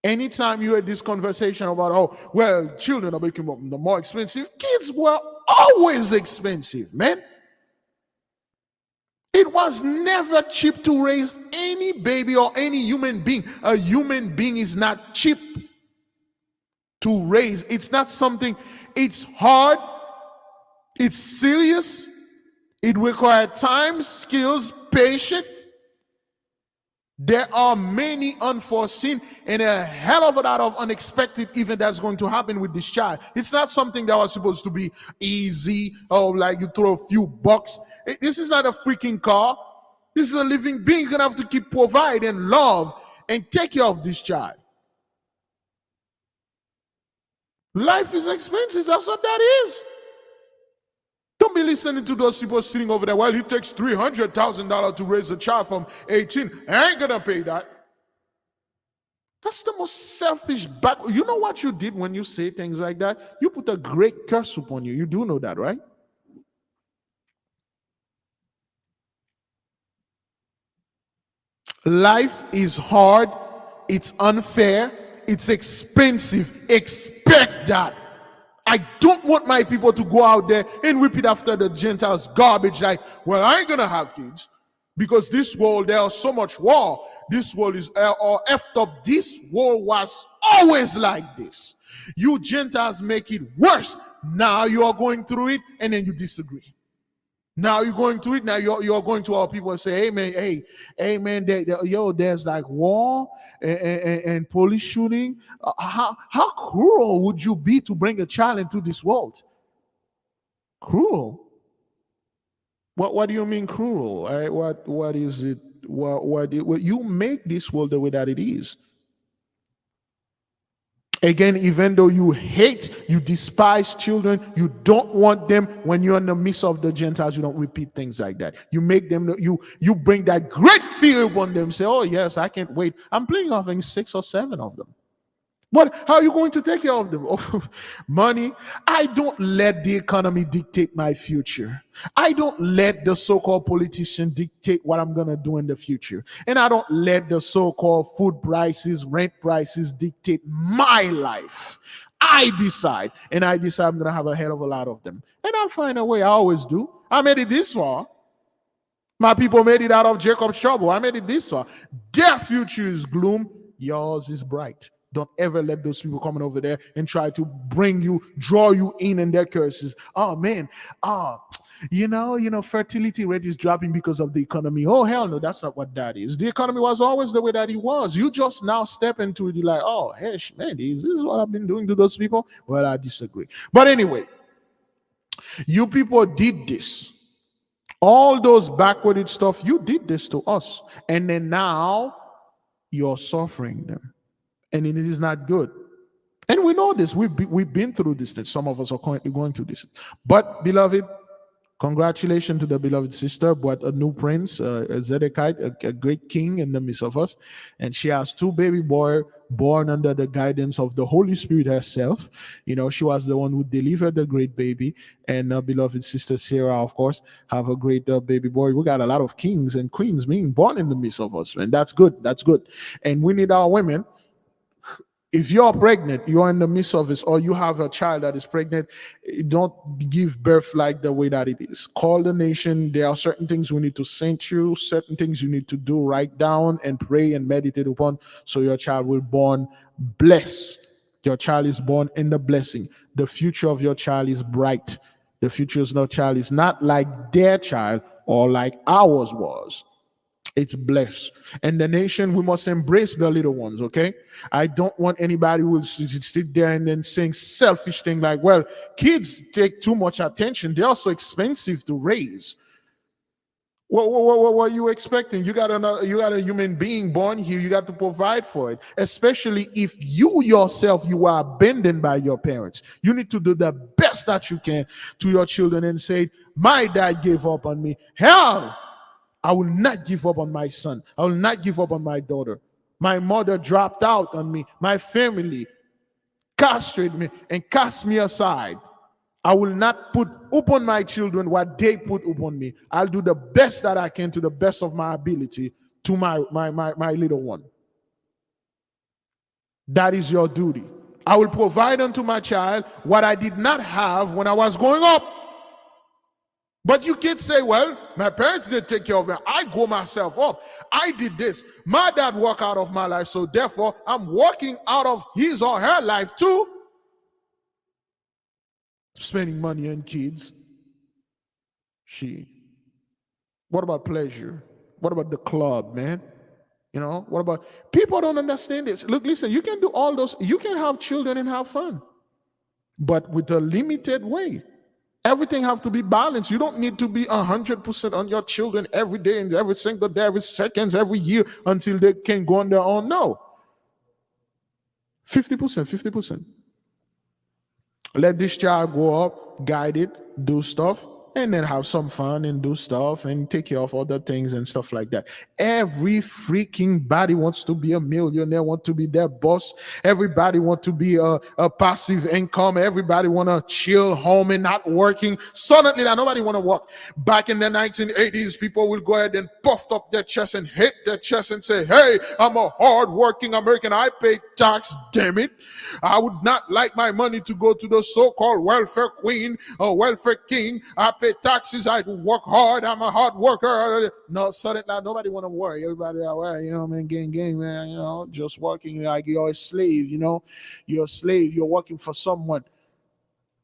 Anytime you hear this conversation about, oh, well, children are becoming the more expensive, kids were always expensive, man. It was never cheap to raise any baby or any human being. A human being is not cheap to raise. It's not something, it's hard, it's serious, it requires time, skills, patience. There are many unforeseen and a hell of a lot of unexpected event that's going to happen with this child. It's not something that was supposed to be easy or like you throw a few bucks. This is not a freaking car. This is a living being. You're going to have to keep provide and love and take care of this child. Life is expensive. That's what that is. Don't be listening to those people sitting over there. Well, it takes $300,000 to raise a child from 18. I ain't going to pay that. That's the most selfish back. You know what you did when you say things like that? You put a great curse upon you. You do know that, right? Life is hard. It's unfair. It's expensive. Expect that. I don't want my people to go out there and repeat after the Gentiles garbage like, well, I ain't gonna have kids because this world, there is so much war. This world is all effed up. This world was always like this. You Gentiles make it worse. Now you are going through it and then you disagree. Now you're going through it. Now you're going to our people and say, hey man, hey man, there's like war and police shooting. How cruel would you be to bring a child into this world? Cruel. What do you mean cruel? What is it? What you make this world the way that it is. Again, even though you hate, you despise children, you don't want them, when you're in the midst of the Gentiles, you don't repeat things like that. You make them, you bring that great fear upon them, say, oh yes, I can't wait. I'm planning on having 6 or 7 of them. But how are you going to take care of them? Money. I don't let the economy dictate my future. I don't let the so-called politician dictate what I'm going to do in the future. And I don't let the so-called food prices, rent prices dictate my life. I decide. And I decide I'm going to have a hell of a lot of them. And I'll find a way. I always do. I made it this far. My people made it out of Jacob's trouble. I made it this far. Their future is gloom. Yours is bright. Don't ever let those people coming over there and try to draw you in their curses. Oh man, you know, fertility rate is dropping because of the economy. Oh hell no, that's not what that is. The economy was always the way that it was. You just now step into it, you're like, oh hey, man, is this what I've been doing to those people? Well, I disagree. But anyway, you people did this. All those backwarded stuff, you did this to us. And then now you're suffering them. And it is not good. And we know this. We've been through this. That some of us are currently going through this. But, beloved, congratulations to the beloved sister, but a new prince, a Zedekiah, a great king in the midst of us. And she has 2 baby boys born under the guidance of the Holy Spirit herself. You know, she was the one who delivered the great baby. And beloved sister Sarah, of course, have a great baby boy. We got a lot of kings and queens being born in the midst of us. And that's good. That's good. And we need our women. If you're pregnant, you're in the midst of this, or you have a child that is pregnant, don't give birth like the way that it is. Call the nation. There are certain things we need to send you, certain things you need to do, write down and pray and meditate upon, so your child will born blessed. Your child is born in the blessing. The future of your child is bright. The future of your child is not like their child or like ours was. It's blessed. And the nation, we must embrace the little ones, okay? I don't want anybody who will sit there and then saying selfish thing like, well, kids take too much attention. They're also expensive to raise. What are you expecting? You got a human being born here. You got to provide for it, especially if you yourself, you are abandoned by your parents. You need to do the best that you can to your children and say, my dad gave up on me. Hell, I will not give up on my son. I will not give up on my daughter. My mother dropped out on me. My family castrated me and cast me aside. I will not put upon my children what they put upon me. I'll do the best that I can to the best of my ability to my little one. That is your duty. I will provide unto my child what I did not have when I was growing up. But you can't say, well, my parents didn't take care of me. I grew myself up. I did this. My dad walked out of my life, so therefore I'm walking out of his or her life too. Spending money on kids. What about pleasure? What about the club, man? You know, what about people don't understand this? Look, listen, you can do all those, you can have children and have fun, but with a limited way. Everything have to be balanced. You don't need to be 100% on your children every day and every single day, every seconds, every year until they can go on their own. No. 50%. Let this child grow up, guide it, do stuff, and then have some fun and do stuff and take care of other things and stuff like that. Every freaking body wants to be a millionaire, want to be their boss. Everybody want to be a passive income. Everybody want to chill home and not working. Suddenly, nobody want to work. Back in the 1980s, people will go ahead and puff up their chest and hit their chest and say, hey, I'm a hard-working American. I pay tax, damn it. I would not like my money to go to the so-called welfare queen or welfare king. I pay taxes. I work hard. I'm a hard worker. No, suddenly nobody want to work. Everybody, you know, man, gang, man, you know, just working like you're a slave. You know, you're a slave. You're working for someone.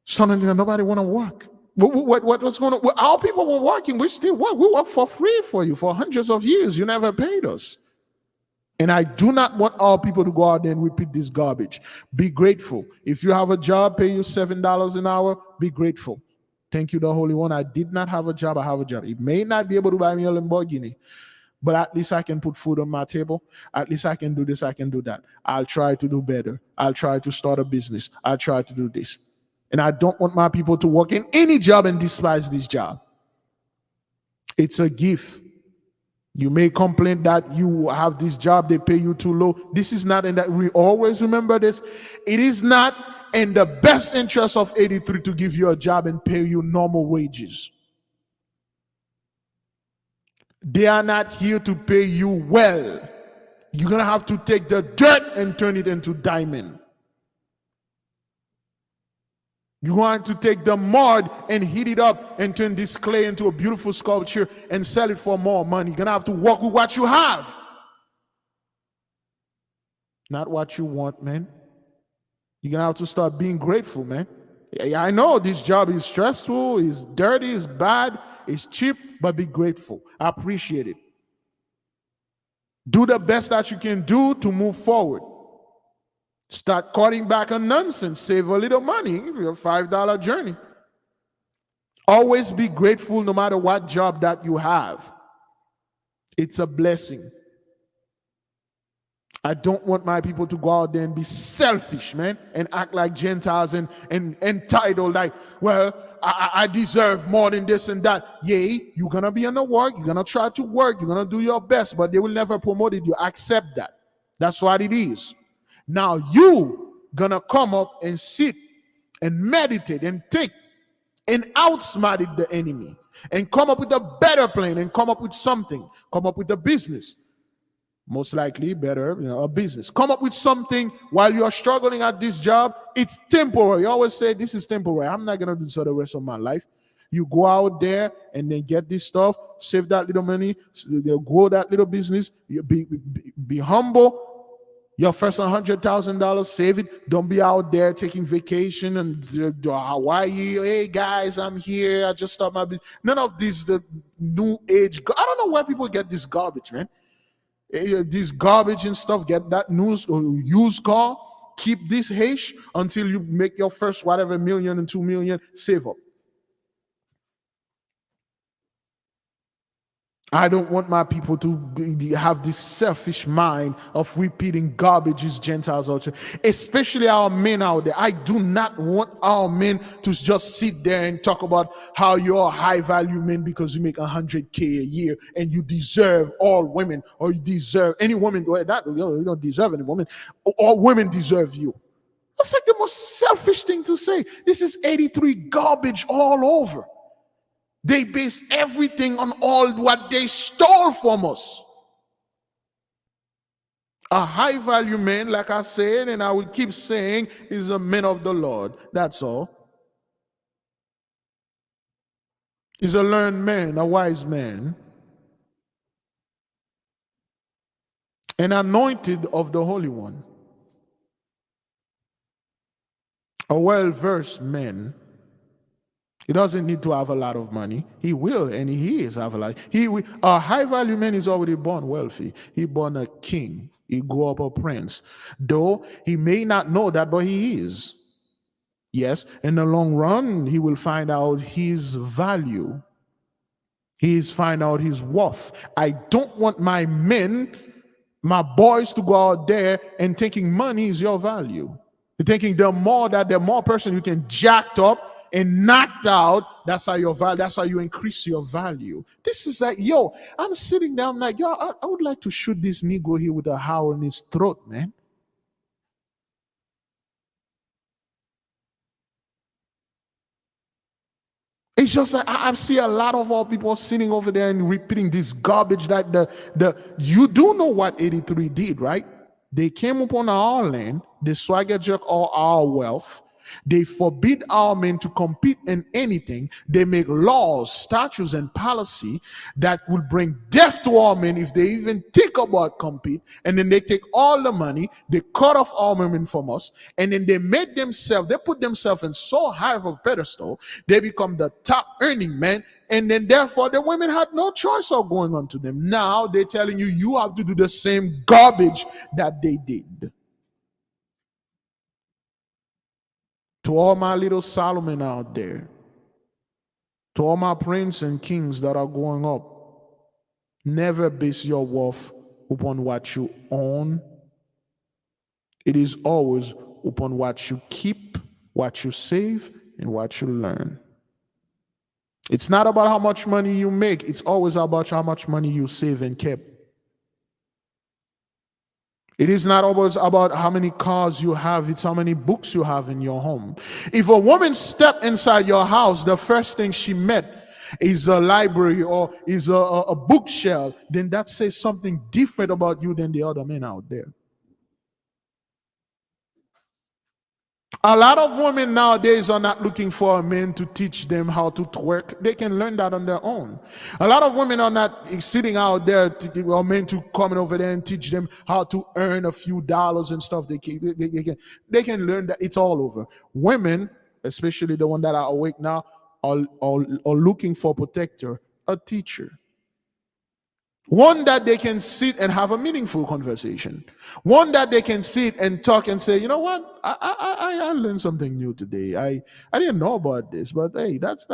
Suddenly nobody want to work. What's going on? Our people were working. We still work. We work for free for you for hundreds of years. You never paid us. And I do not want our people to go out there and repeat this garbage. Be grateful. If you have a job, pay you $7 an hour, be grateful. Thank you, the Holy One. I did not have a job. I have a job. It may not be able to buy me a Lamborghini, but at least I can put food on my table. At least I can do this. I can do that. I'll try to do better. I'll try to start a business. I'll try to do this. And I don't want my people to work in any job and despise this job. It's a gift. You may complain that you have this job, they pay you too low. This is not in that. We always remember this. It is not in the best interest of 83 to give you a job and pay you normal wages. They are not here to pay you well. You're going to have to take the dirt and turn it into diamond. You want to take the mud and heat it up and turn this clay into a beautiful sculpture and sell it for more money. You're going to have to work with what you have. Not what you want, man. You're going to have to start being grateful, man. I know this job is stressful, is dirty, is bad, is cheap, but be grateful. I appreciate it. Do the best that you can do to move forward. Start cutting back on nonsense. Save a little money. Your $5 journey. Always be grateful no matter what job that you have. It's a blessing. I don't want my people to go out there and be selfish, man, and act like Gentiles and entitled, like, well, I deserve more than this and that. Yay, you're going to be on the work. You're going to try to work. You're going to do your best, but they will never promote it. You accept that. That's what it is. Now you going to come up and sit and meditate and think and outsmart the enemy and come up with a better plan and come up with something. Come up with a business. Most likely better, a business. Come up with something while you're struggling at this job. It's temporary. I always say this is temporary. I'm not going to do this for the rest of my life. You go out there and then get this stuff, save that little money, grow that little business. You be humble. Your first $100,000, save it. Don't be out there taking vacation and Hawaii. Hey guys, I'm here. I just started my business. None of this the new age. I don't know where people get this garbage, man. This garbage and stuff. Get that news or used car. Keep this hash until you make your first whatever million and 2 million. Save up. I don't want my people to have this selfish mind of repeating garbages Gentiles out there, especially our men out there. I do not want our men to just sit there and talk about how you're a high value man because you make $100K a year and you deserve all women, or you deserve any woman. You don't deserve any woman. All women deserve you. That's like the most selfish thing to say. This is 83 garbage all over. They base everything on all what they stole from us. A high value man, like I said, and I will keep saying, is a man of the Lord. That's all. He's a learned man, a wise man, an anointed of the Holy One, a well-versed man. He doesn't need to have a lot of money. He will, and he is have a lot. A high-value man is already born wealthy. He born a king. He grew up a prince. Though he may not know that, but he is. Yes, in the long run, he will find out his value. He's find out his worth. I don't want my men, my boys, to go out there and thinking money is your value. You're thinking the more person you can jack up and knocked out, that's how your value, that's how you increase your value. This is like, yo, I'm sitting down like, yo, I would like to shoot this Negro here with a howl in his throat, man. It's just like I see a lot of our people sitting over there and repeating this garbage that you do know what 83 did, right? They came upon our land, they swagger jerk all our wealth. They forbid our men to compete in anything. They make laws, statutes, and policy that will bring death to our men if they even think about compete. And then they take all the money, they cut off our women from us, and then they put themselves in so high of a pedestal, they become the top earning men, and then therefore the women had no choice of going on to them. Now they're telling you, you have to do the same garbage that they did. To all my little Solomon out there, to all my princes and kings that are growing up, never base your worth upon what you own. It is always upon what you keep, what you save, and what you learn. It's not about how much money you make. It's always about how much money you save and keep. It is not always about how many cars you have, it's how many books you have in your home. If a woman stepped inside your house, the first thing she met is a library or is a bookshelf, then that says something different about you than the other men out there. A lot of women nowadays are not looking for a man to teach them how to twerk. They can learn that on their own. A lot of women are not sitting out there or men to come over there and teach them how to earn a few dollars and stuff. They can learn that. It's all over. Women, especially the one that are awake now, are looking for a protector, a teacher. One that they can sit and have a meaningful conversation. One that they can sit and talk and say, you know what, I learned something new today. I didn't know about this, but hey, that's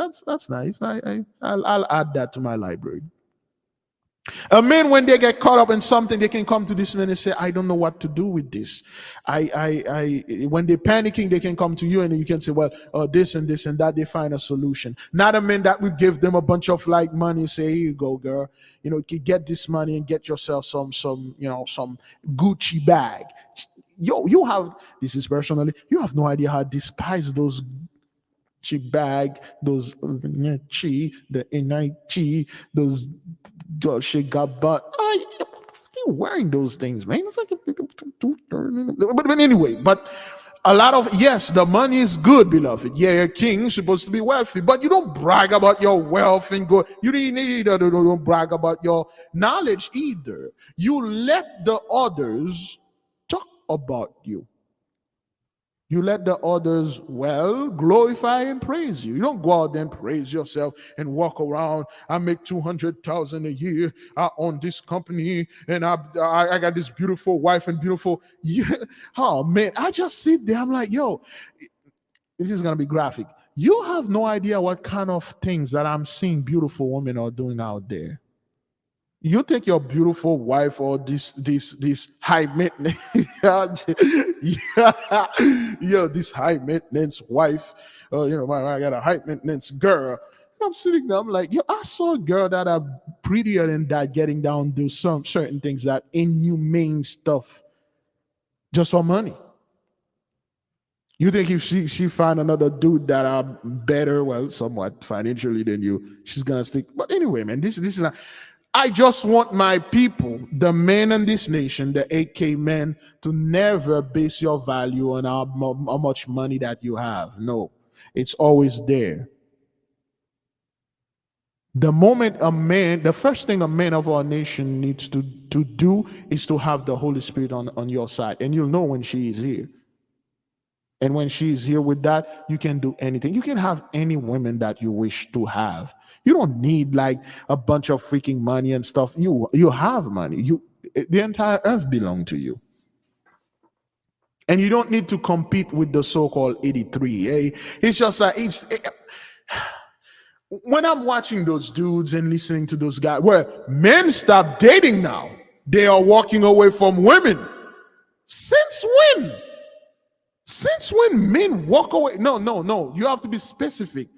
nice. I'll add that to my library. A man, when they get caught up in something, they can come to this man and say, I don't know what to do with this. When they're panicking, they can come to you and you can say, well, this and this and that, they find a solution. Not a man that will give them a bunch of like money and say, here you go, girl. You know, get this money and get yourself some Gucci bag. You have, this is personally, you have no idea how I despise those cheap bag, those the NIG, those she got but I still wearing those things, man. It's like but anyway, but a lot of, yes, the money is good, beloved. Yeah, you're king, you're supposed to be wealthy, but you don't brag about your wealth and go. You don't brag about your knowledge either. You let the others talk about you. You let the others, well, glorify and praise you. You don't go out there and praise yourself and walk around. I make 200,000 a year. I own this company, and I got this beautiful wife and beautiful. Yeah. Oh man, I just sit there. I'm like, yo, this is gonna be graphic. You have no idea what kind of things that I'm seeing beautiful women are doing out there. You think your beautiful wife or this high maintenance, this high maintenance wife, I got a high maintenance girl. I'm sitting there, I'm like, yo, I saw a girl that are prettier than that getting down do some certain things, that inhumane stuff, just for money. You think if she find another dude that are better, well, somewhat financially than you, she's gonna stick. But anyway, man, this is not. I just want my people, the men in this nation, the 8K men, to never base your value on how much money that you have. No, it's always there. The moment a man, the first thing a man of our nation needs to do is to have the Holy Spirit on your side. And you'll know when she is here. And when she's here with that, you can do anything. You can have any women that you wish to have. You don't need like a bunch of freaking money and stuff. You have money. The entire earth belongs to you. And you don't need to compete with the so-called 83. It's just like when I'm watching those dudes and listening to those guys, where men stop dating now, they are walking away from women. Since when? Since when men walk away? No. You have to be specific.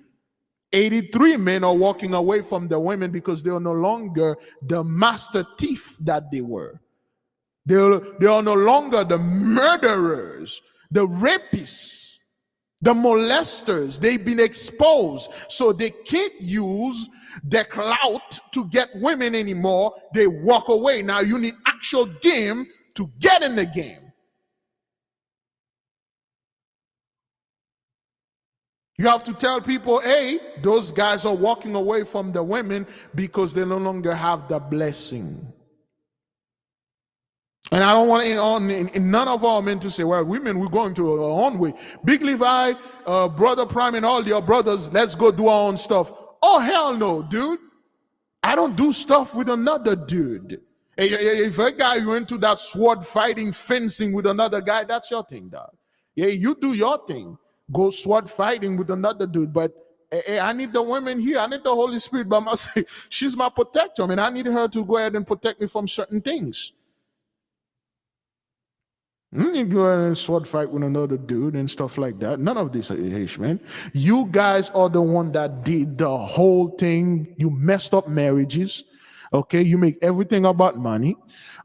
83 men are walking away from the women because they are no longer the master thief that they were. They are no longer the murderers, the rapists, the molesters. They've been exposed, so they can't use their clout to get women anymore. They walk away. Now you need actual game to get in the game. You have to tell people, hey, those guys are walking away from the women because they no longer have the blessing. And I don't want none of our men to say, well, women, we're going to our own way. Big Levi, Brother Prime, and all your brothers, let's go do our own stuff. Oh, hell no, dude. I don't do stuff with another dude. If a guy went to that sword fighting, fencing with another guy, that's your thing, dog. Yeah, you do your thing. Go sword fighting with another dude, but I need the women here. I need the Holy Spirit by my side. She's my protector, and I need her to go ahead and protect me from certain things. You go ahead and sword fight with another dude and stuff like that. None of this, man. You guys are the one that did the whole thing. You messed up marriages. Okay, you make everything about money.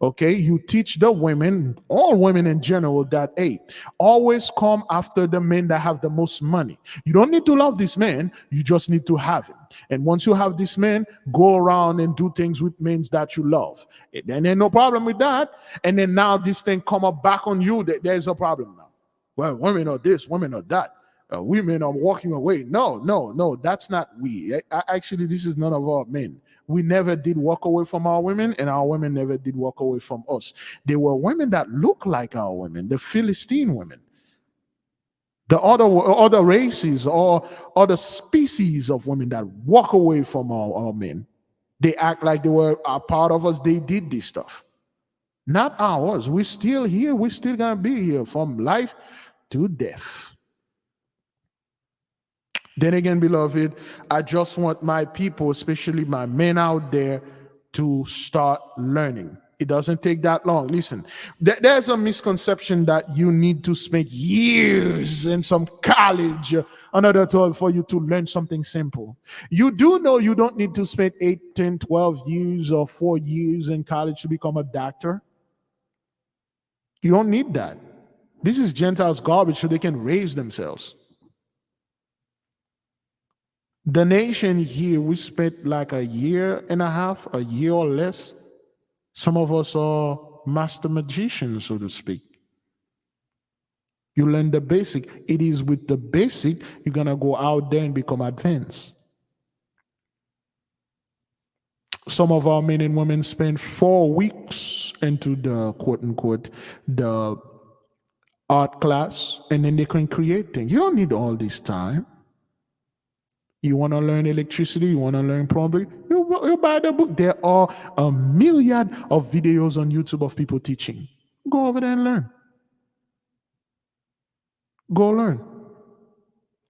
Okay, you teach the women, all women in general, that hey, always come after the men that have the most money. You don't need to love this man, you just need to have him. And once you have this man, go around and do things with men that you love. And there's no problem with that. And then now this thing come up back on you, there's a problem now. Well, women are this, women are that. Women are walking away. No, that's not we. Actually, this is none of our men. We never did walk away from our women, and our women never did walk away from us. They were women that look like our women, the Philistine women. The other races or other species of women that walk away from our men. They act like they were a part of us. They did this stuff. Not ours. We're still here. We're still going to be here from life to death. Then again, beloved, I just want my people, especially my men out there, to start learning. It doesn't take that long. Listen, there's a misconception that you need to spend years in some college in order for you to learn something simple. You do know you don't need to spend 8, 10, 12 years or 4 years in college to become a doctor. You don't need that. This is Gentiles garbage so they can raise themselves. The nation here, we spent like a year and a half, a year or less. Some of us are master magicians, so to speak. You learn the basic. It is with the basic, you're going to go out there and become advanced. Some of our men and women spend 4 weeks into the quote-unquote, the art class, and then they can create things. You don't need all this time. You want to learn electricity, you want to learn plumbing, you buy the book. There are a myriad of videos on YouTube of people teaching. Go over there and learn. Go learn.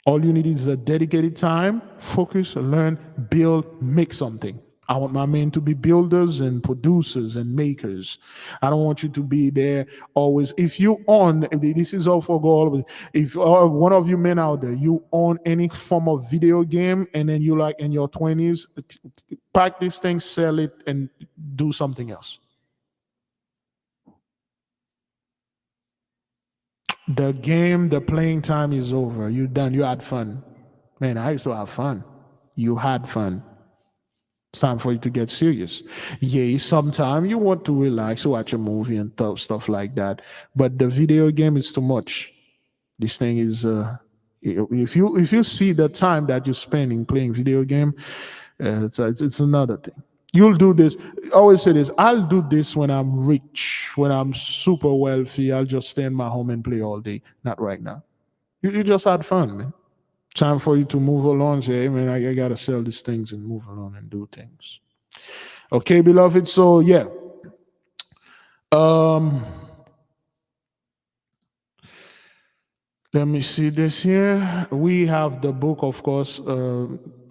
All you need is a dedicated time, focus, learn, build, make something. I want my men to be builders and producers and makers. I don't want you to be there always. If you own, this is all for goal. If one of you men out there, you own any form of video game, and then you like in your 20s, pack this thing, sell it, and do something else. The game, the playing time is over. You're done. You had fun. Man, I used to have fun. You had fun. It's time for you to get serious. Yeah, sometimes you want to relax, watch a movie and stuff like that. But the video game is too much. This thing is, if you see the time that you're spending playing video game, it's another thing. You'll do this. I always say this. I'll do this when I'm rich, when I'm super wealthy. I'll just stay in my home and play all day. Not right now. You just had fun, man. Time for you to move along. Say, hey, man, I got to sell these things and move along and do things. Okay, beloved. So, yeah. Let me see this here. We have the book, of course,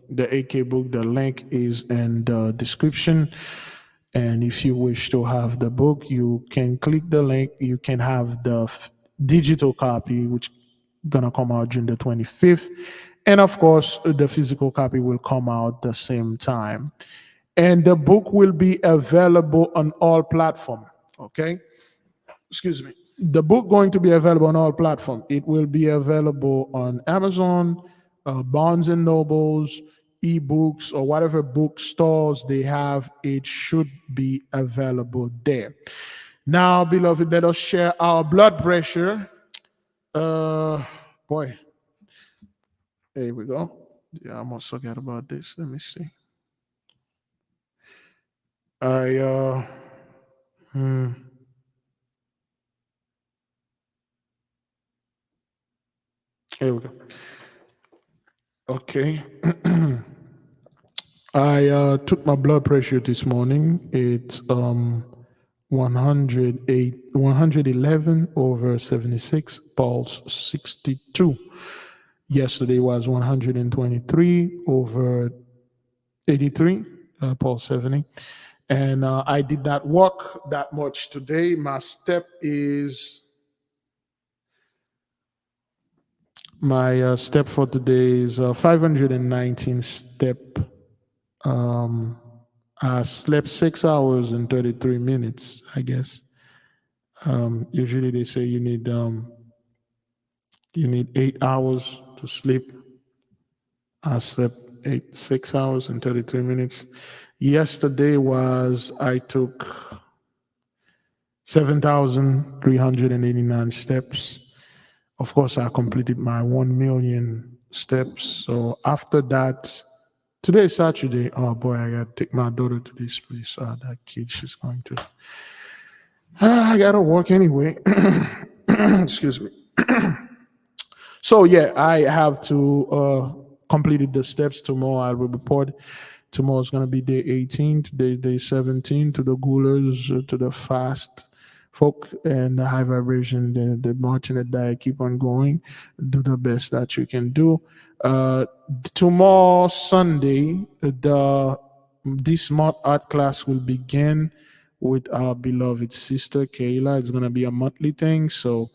the AK book. The link is in the description. And if you wish to have the book, you can click the link. You can have the digital copy, which gonna come out June the 25th. And of course, the physical copy will come out the same time. And the book will be available on all platforms. Okay? Excuse me. The book going to be available on all platforms. It will be available on Amazon, Barnes and Nobles, ebooks, or whatever bookstores they have. It should be available there. Now, beloved, let us share our blood pressure. Boy, here we go. Yeah, I almost forgot about this. Let me see. Here we go. Okay. I took my blood pressure this morning. It's 111/76, pulse 62. Yesterday was 123/83, pulse 70. And I did not walk that much today. My step for today is 519 step. I slept 6 hours and 33 minutes, I guess. Usually they say you need 8 hours to sleep. I slept 6 hours and 33 minutes. Yesterday I took 7,389 steps. Of course, I completed my 1 million steps. So after that, today is Saturday. Oh boy, I gotta take my daughter to this place. That kid, she's going to. I gotta work anyway. Excuse me. So yeah, I have to complete the steps tomorrow. I will report. Tomorrow is gonna be day 18. Today day 17. To the Gulers, to the fast folk and the high vibration, the marching that I keep on going. Do the best that you can do. Tomorrow, Sunday, this month art class will begin with our beloved sister Kayla. It's going to be a monthly thing. So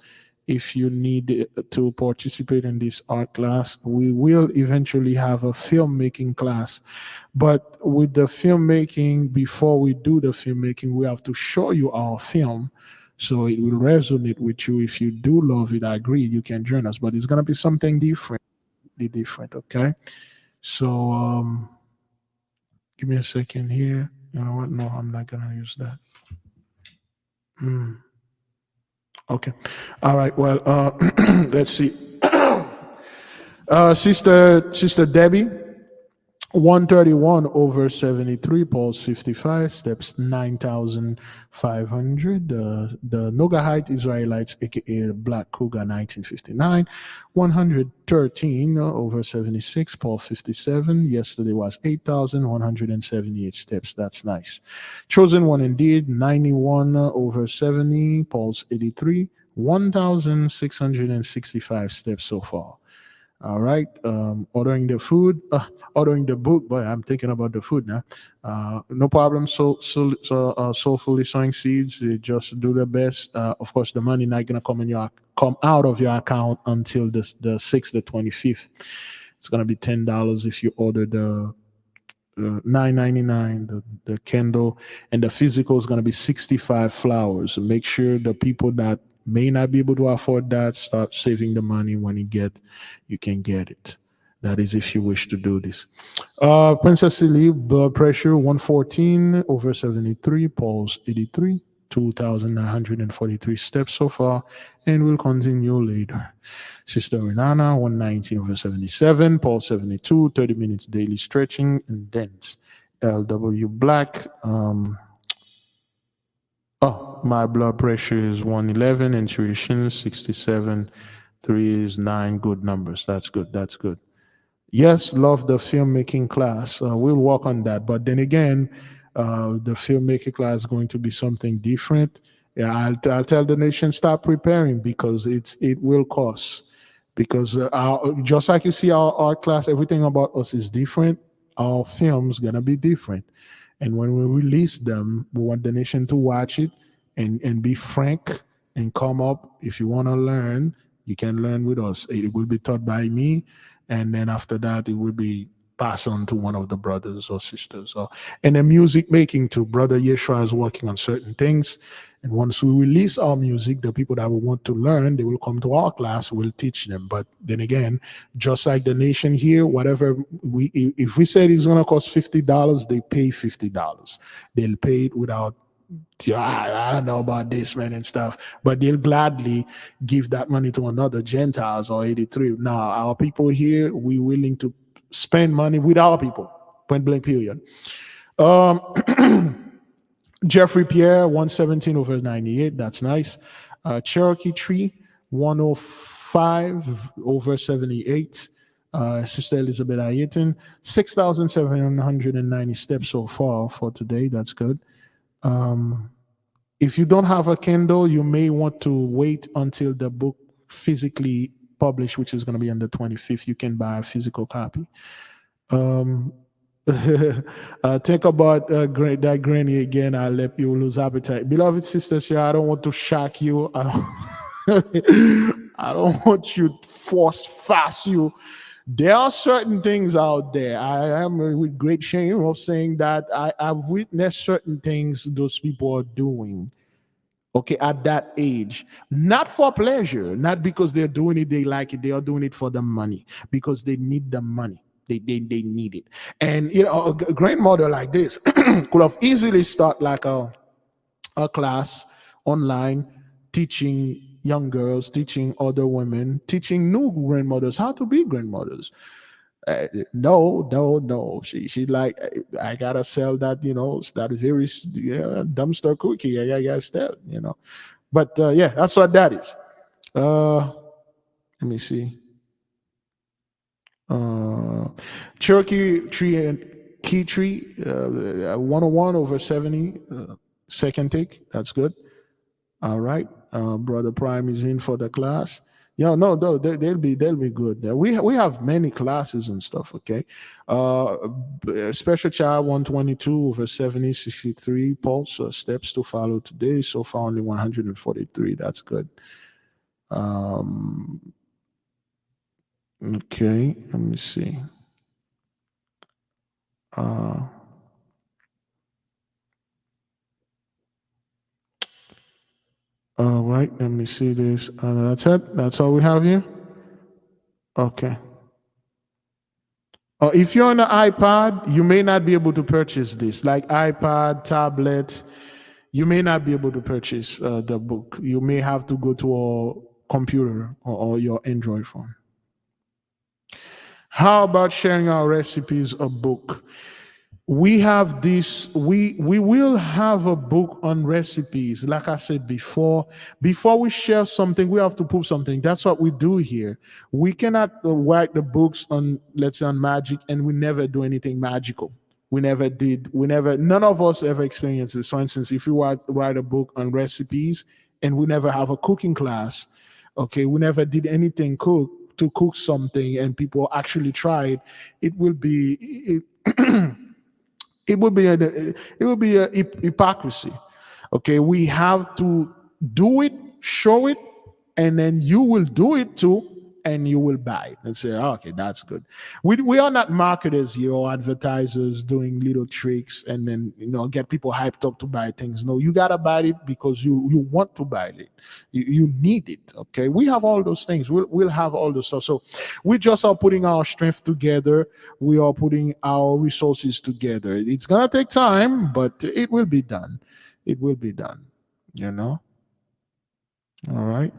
if you need to participate in this art class, we will eventually have a filmmaking class. But with the filmmaking, before we do the filmmaking, we have to show you our film. So it will resonate with you. If you do love it, I agree, you can join us. But it's going to be something different, okay? So give me a second here. You know what? No, I'm not going to use that. Okay. All right. Well, let's see. Sister Debbie, 131 over 73, pulse 55, steps 9,500. The Nogahite Israelites, aka Black Cougar 1959, 113 over 76, pulse 57. Yesterday was 8,178 steps. That's nice. Chosen One Indeed, 91 over 70, pulse 83, 1,665 steps so far. All right. Ordering the food, ordering the book. Boy, I'm thinking about the food now. No problem. Soulfully sowing seeds. They just do their best. Of course, the money not gonna come out of your account until the 6th, the 25th. It's gonna be $10 if you order the $9.99 the candle, and the physical is going to be 65 flowers. So make sure the people that may not be able to afford that start saving the money. When you can get it. That is if you wish to do this. Princess Silly, blood pressure 114 over 73, pulse 83, 2,943 steps so far, and we'll continue later. Sister Renana, 119 over 77, pulse 72, 30 minutes daily stretching and dance. LW Black, my blood pressure is 111, intuition 67, 3 is 9, good numbers. That's good. Yes, love the filmmaking class. We'll work on that. But then again, the filmmaking class is going to be something different. Yeah, I'll tell the nation, stop preparing, because it will cost. Because just like you see our art class, everything about us is different. Our film's gonna be different. And when we release them, we want the nation to watch it and be frank and come up. If you want to learn, you can learn with us. It will be taught by me, and then after that, it will be passed on to one of the brothers or sisters. And the music making too. Brother Yeshua is working on certain things. And once we release our music, the people that will want to learn, they will come to our class, we'll teach them. But then again, just like the nation here, whatever if we said it's gonna cost $50, they pay $50. They'll pay it without, I don't know about this, man, and stuff, but they'll gladly give that money to another Gentiles or 83. Now, our people here, we willing to spend money with our people, point blank period. Jeffrey Pierre, 117 over 98, that's nice. Cherokee Tree, 105 over 78. Sister Elizabeth Ayeton, 6,790 steps so far for today, that's good. If you don't have a Kindle, you may want to wait until the book physically published, which is going to be on the 25th. You can buy a physical copy. Think about that granny again. I'll let you lose appetite. Beloved sisters here, I don't want to shock you. I don't want you to fast you. There are certain things out there. I am with great shame of saying that I've witnessed certain things those people are doing. Okay, at that age, not for pleasure, not because they're doing it, they like it. They are doing it for the money, because they need the money. They need it. And a grandmother like this could have easily start like a class online, teaching young girls, teaching other women, teaching new grandmothers how to be grandmothers. No. She like, I gotta sell that, that very dumpster cookie. I gotta sell, But yeah, that's what that is. Let me see. Cherokee Tree and Key Tree, 101 over 70, second take. That's good. All right. Brother Prime is in for the class. No, they'll be good. We have many classes and stuff. Okay. Special child 122 over 70, 63 pulse steps to follow today. So far only 143. That's good. Okay, let me see. All right, let me see this. That's it. That's all we have here. Okay. If you're on an iPad, you may not be able to purchase this. Like iPad, tablet, you may not be able to purchase the book. You may have to go to a computer or your Android phone. How about sharing our recipes, a book? We have this, we will have a book on recipes. Like I said before we share something, we have to prove something. That's what we do here. We cannot write the books on, let's say, on magic, and we never do anything magical. None of us ever experienced this. For instance, if we write a book on recipes and we never have a cooking class, okay, we never did anything to cook something and people actually try it, it will be it would be a hypocrisy. Okay, we have to do it, show it, and then you will do it too, and you will buy it and say, "Oh, okay, that's good." We are not marketers here or advertisers doing little tricks and then get people hyped up to buy things. No, you gotta buy it because you want to buy it. You need it. Okay, we have all those things. We'll have all those stuff. So we just are putting our strength together. We are putting our resources together. It's gonna take time, but it will be done. It will be done. All right.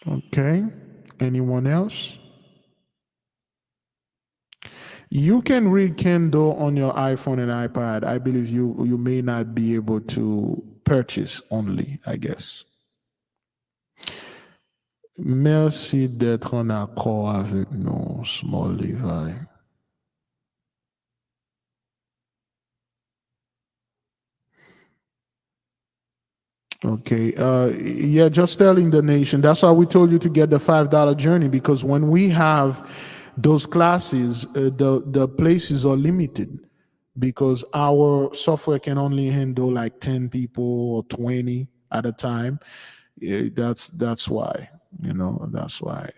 Okay. Anyone else? You can read Kindle on your iPhone and iPad. I believe you may not be able to purchase only, I guess. Merci d'être en accord avec nous, Small Levi. Okay. Yeah, just telling the nation. That's why we told you to get the $5 journey, because when we have those classes, the places are limited because our software can only handle like 10 people or 20 at a time. Yeah, that's why. That's why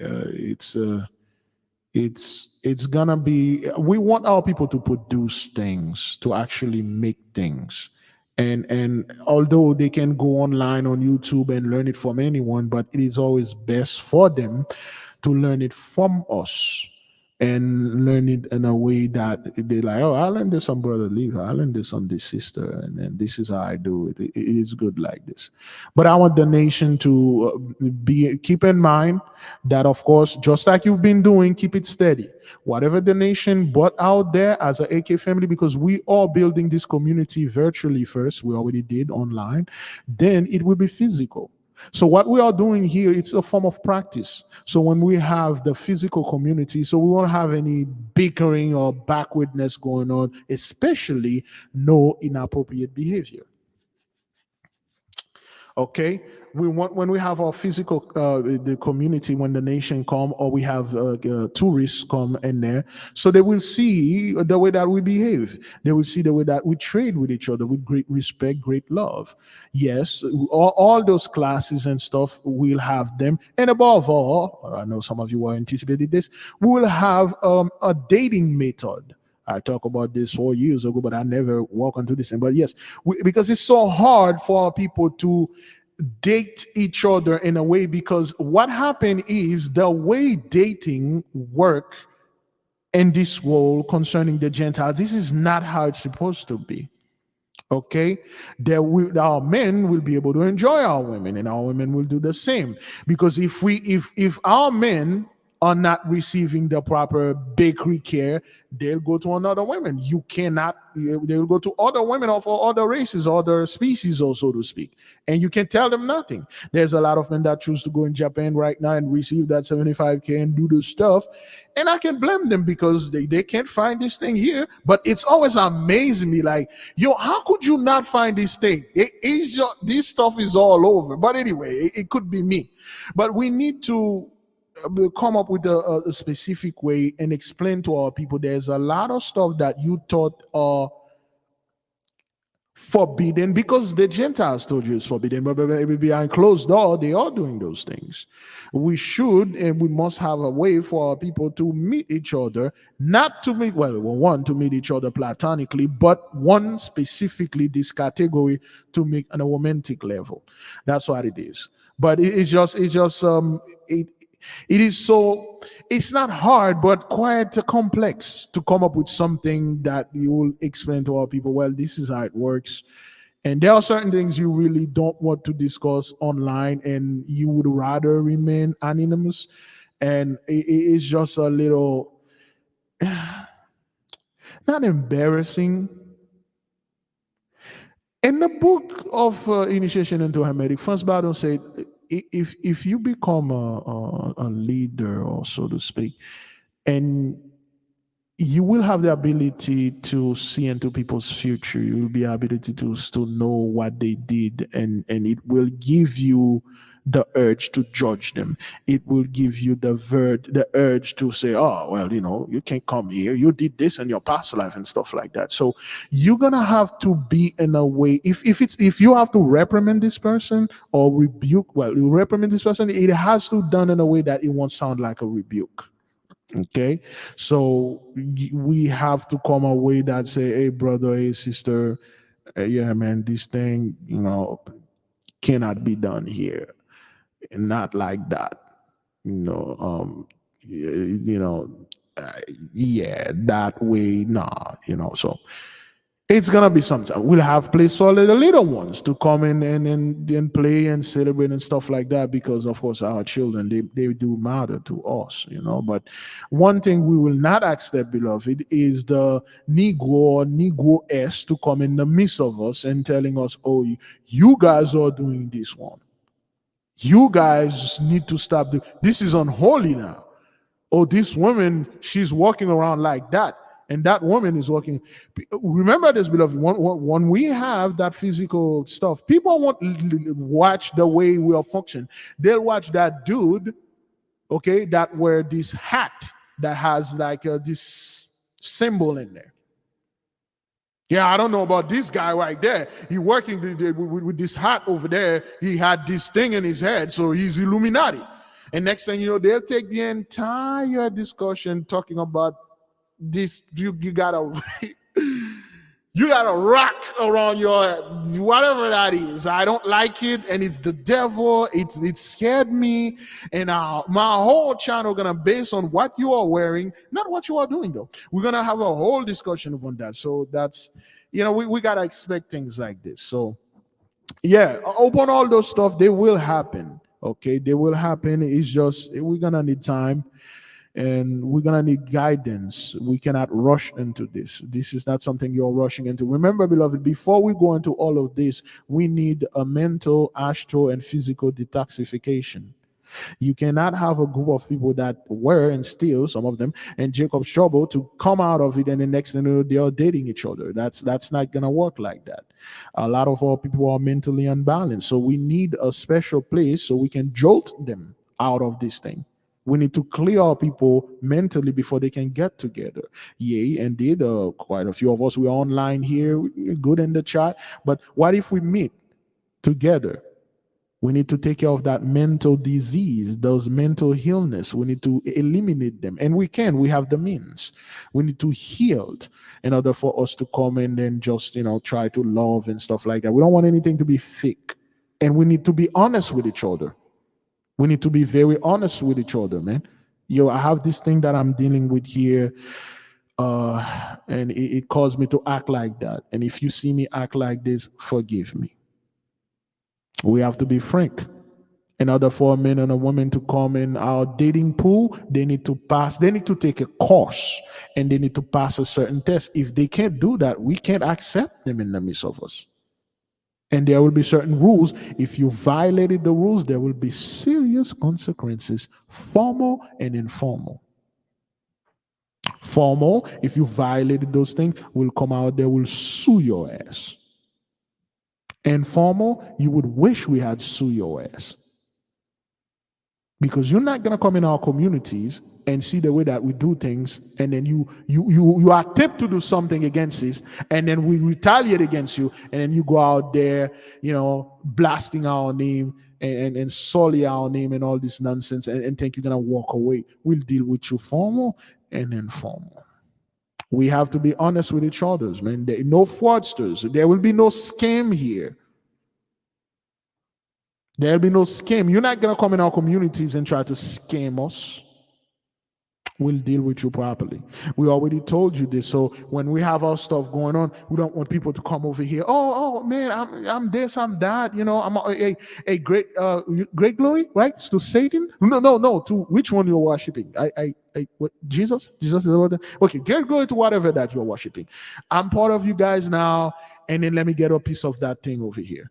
it's gonna be. We want our people to produce things, to actually make things. And although they can go online on YouTube and learn it from anyone, but it is always best for them to learn it from us and learn it in a way that they're like, oh, I learned this from Brother Levi, I learned this from this sister, and then this is how I do it. It is good like this. But I want the nation to keep in mind that, of course, just like you've been doing, keep it steady. Whatever the nation brought out there as an AK family, because we are building this community virtually first, we already did online, then it will be physical. So what we are doing here, it's a form of practice. So when we have the physical community, so we won't have any bickering or backwardness going on, especially no inappropriate behavior. Okay, we want, when we have our physical the community, when the nation come, or we have tourists come in there, so they will see the way that we behave. They will see the way that we trade with each other with great respect, great love. Yes, all those classes and stuff, we'll have them. And above all, I know some of you are anticipating this, we will have a dating method. I talked about this 4 years ago, but I never walk onto this. But yes, because it's so hard for people to date each other in a way, because what happened is the way dating work in this world concerning the Gentiles, this is not how it's supposed to be. Okay, our men will be able to enjoy our women, and our women will do the same. Because if our men are not receiving the proper bakery care, they'll go to another woman. You cannot, they'll go to other women of other races, other species, or so to speak. And you can tell them nothing. There's a lot of men that choose to go in Japan right now and receive that 75K and do the stuff. And I can blame them because they can't find this thing here. But it's always amazing me, like, yo, how could you not find this thing? This stuff is all over. But anyway, it could be me. But we need to come up with a specific way and explain to our people there's a lot of stuff that you thought are forbidden because the Gentiles told you it's forbidden, but behind closed door they are doing those things. We should and we must have a way for our people to meet each other, not to meet, well, one, to meet each other platonically, but one specifically, this category, to meet on a romantic level. That's what it is. But it is so, it's not hard, but quite complex to come up with something that you will explain to our people. Well, this is how it works. And there are certain things you really don't want to discuss online, and you would rather remain anonymous. And it's just a little, not embarrassing. In the book of Initiation into Hermetic, Franz Bardon said, if you become a leader, or so to speak, and you will have the ability to see into people's future. You will be ability to know what they did, and it will give you the urge to judge them. It will give you the urge to say, oh, well, you can't come here. You did this in your past life and stuff like that. So you're gonna have to be in a way, if you have to reprimand this person or rebuke, well, you reprimand this person, it has to be done in a way that it won't sound like a rebuke. Okay, so we have to come away that say, hey, brother, hey, sister, yeah, man, this thing, cannot be done here, and not like that. Yeah, that way, nah, so it's gonna be something. We'll have place for the little ones to come in and play and celebrate and stuff like that, because of course our children, they do matter to us, But one thing we will not accept, beloved, is the Negro or Negro-S to come in the midst of us and telling us, oh, you guys are doing this one. You guys need to stop. This is unholy now. Oh, this woman, she's walking around like that, and that woman is walking. Remember this, beloved. When we have that physical stuff, people won't watch the way we are function. They'll watch that dude, okay, that wear this hat that has like this symbol in there. Yeah, I don't know about this guy right there. He working with this hat over there. He had this thing in his head, so he's Illuminati. And next thing you know, they'll take the entire discussion talking about this. You gotta you gotta rock around your head, whatever that is. I don't like it, and it's the devil. It scared me, and my whole channel gonna base on what you are wearing, not what you are doing though. We're gonna have a whole discussion upon that. So that's we gotta expect things like this. So yeah, upon all those stuff, they will happen. Okay, they will happen. It's just we're gonna need time, and we're gonna need guidance. We cannot rush into this. This is not something you're rushing into. Remember, beloved, before we go into all of this, we need a mental, astral, and physical detoxification. You cannot have a group of people that were and still, some of them, and Jacob's trouble to come out of it, and the next thing you know, they are dating each other. That's not gonna work like that. A lot of our people are mentally unbalanced, so we need a special place so we can jolt them out of this thing. We need to clear our people mentally before they can get together. Yea, indeed, quite a few of us, we are online here, good in the chat, but what if we meet together? We need to take care of that mental disease, those mental illness. We need to eliminate them. And we have the means. We need to heal in order for us to come in and just, try to love and stuff like that. We don't want anything to be fake. And we need to be honest with each other. We need to be very honest with each other, man. I have this thing that I'm dealing with here, and it caused me to act like that. And if you see me act like this, forgive me. We have to be frank. In order for a man and a woman to come in our dating pool, they need to take a course, and they need to pass a certain test. If they can't do that, we can't accept them in the midst of us. And there will be certain rules. If you violated the rules, there will be serious consequences, formal and informal. Formal, if you violated those things, will come out there, will sue your ass. Informal, you would wish we had sue your ass. Because you're not going to come in our communities and see the way that we do things, and then you attempt to do something against this, and then we retaliate against you, and then you go out there, blasting our name and sully our name and all this nonsense, and think you're going to walk away. We'll deal with you formal and informal. We have to be honest with each other, man. There are no fraudsters. There will be no scam here. There'll be no scam. You're not going to come in our communities and try to scam us. We'll deal with you properly. We already told you this. So when we have our stuff going on, we don't want people to come over here. Oh man, I'm this, I'm that. You know, I'm a great glory, right? To Satan? No. To which one you're worshiping? What, Jesus? Jesus is about that. Okay, great glory to whatever that you're worshiping. I'm part of you guys now, and then let me get a piece of that thing over here.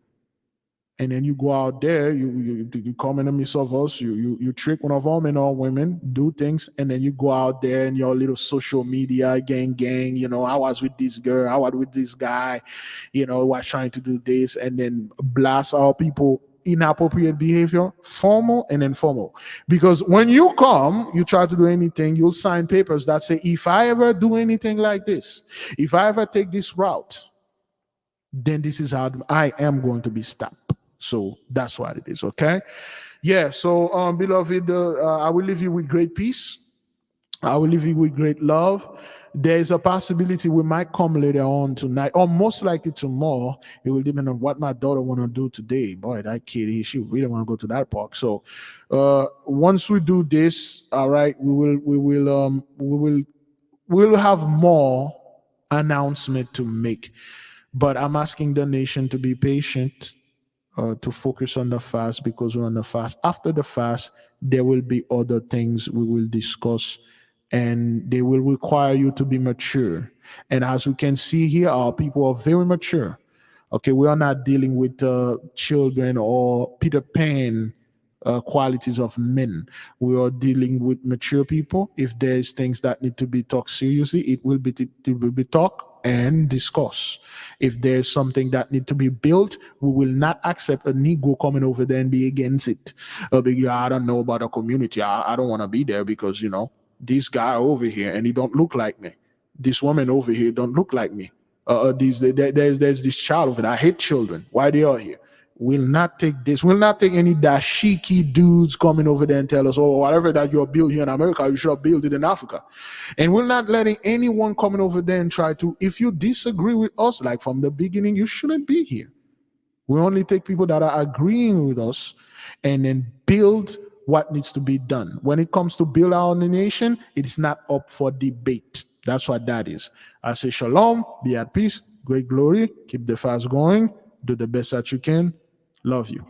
And then you go out there, you come in the midst of us, you trick one of our men or women, do things, and then you go out there in your little social media gang, you know, I was with this girl, I was with this guy, you know, was trying to do this, and then blast our people inappropriate behavior, formal and informal. Because when you come, you try to do anything, you'll sign papers that say, if I ever do anything like this, if I ever take this route, then this is how I am going to be stopped. So that's what it is, okay? Yeah, so beloved, I will leave you with great peace. I will leave you with great love. There is a possibility we might come later on tonight, or most likely tomorrow. It will depend on what my daughter want to do today. Boy, that kid, she really want to go to that park. So once we do this, all right, we'll have more announcement to make. But I'm asking the nation to be patient, to focus on the fast, because we're on the fast. After the fast, there will be other things we will discuss, and they will require you to be mature. And as we can see here, our people are very mature. Okay, we are not dealing with children or Peter Pan qualities of men. We are dealing with mature people. If there's things that need to be talked seriously, it will be talked and discussed. If there's something that need to be built, we will not accept a Negro coming over there and be against it. I don't know about a community. I don't want to be there because, you know, this guy over here and he don't look like me. This woman over here don't look like me. There's this child over there. I hate children. Why they are here? We'll not take this. We'll not take any dashiki dudes coming over there and tell us, oh, whatever that you're built here in America, you should have built it in Africa. And we're not letting anyone coming over there and try to, if you disagree with us, like from the beginning, you shouldn't be here. We only take people that are agreeing with us and then build what needs to be done. When it comes to build our nation, it's not up for debate. That's what that is. I say shalom, be at peace, great glory, keep the fast going, do the best that you can. Love you.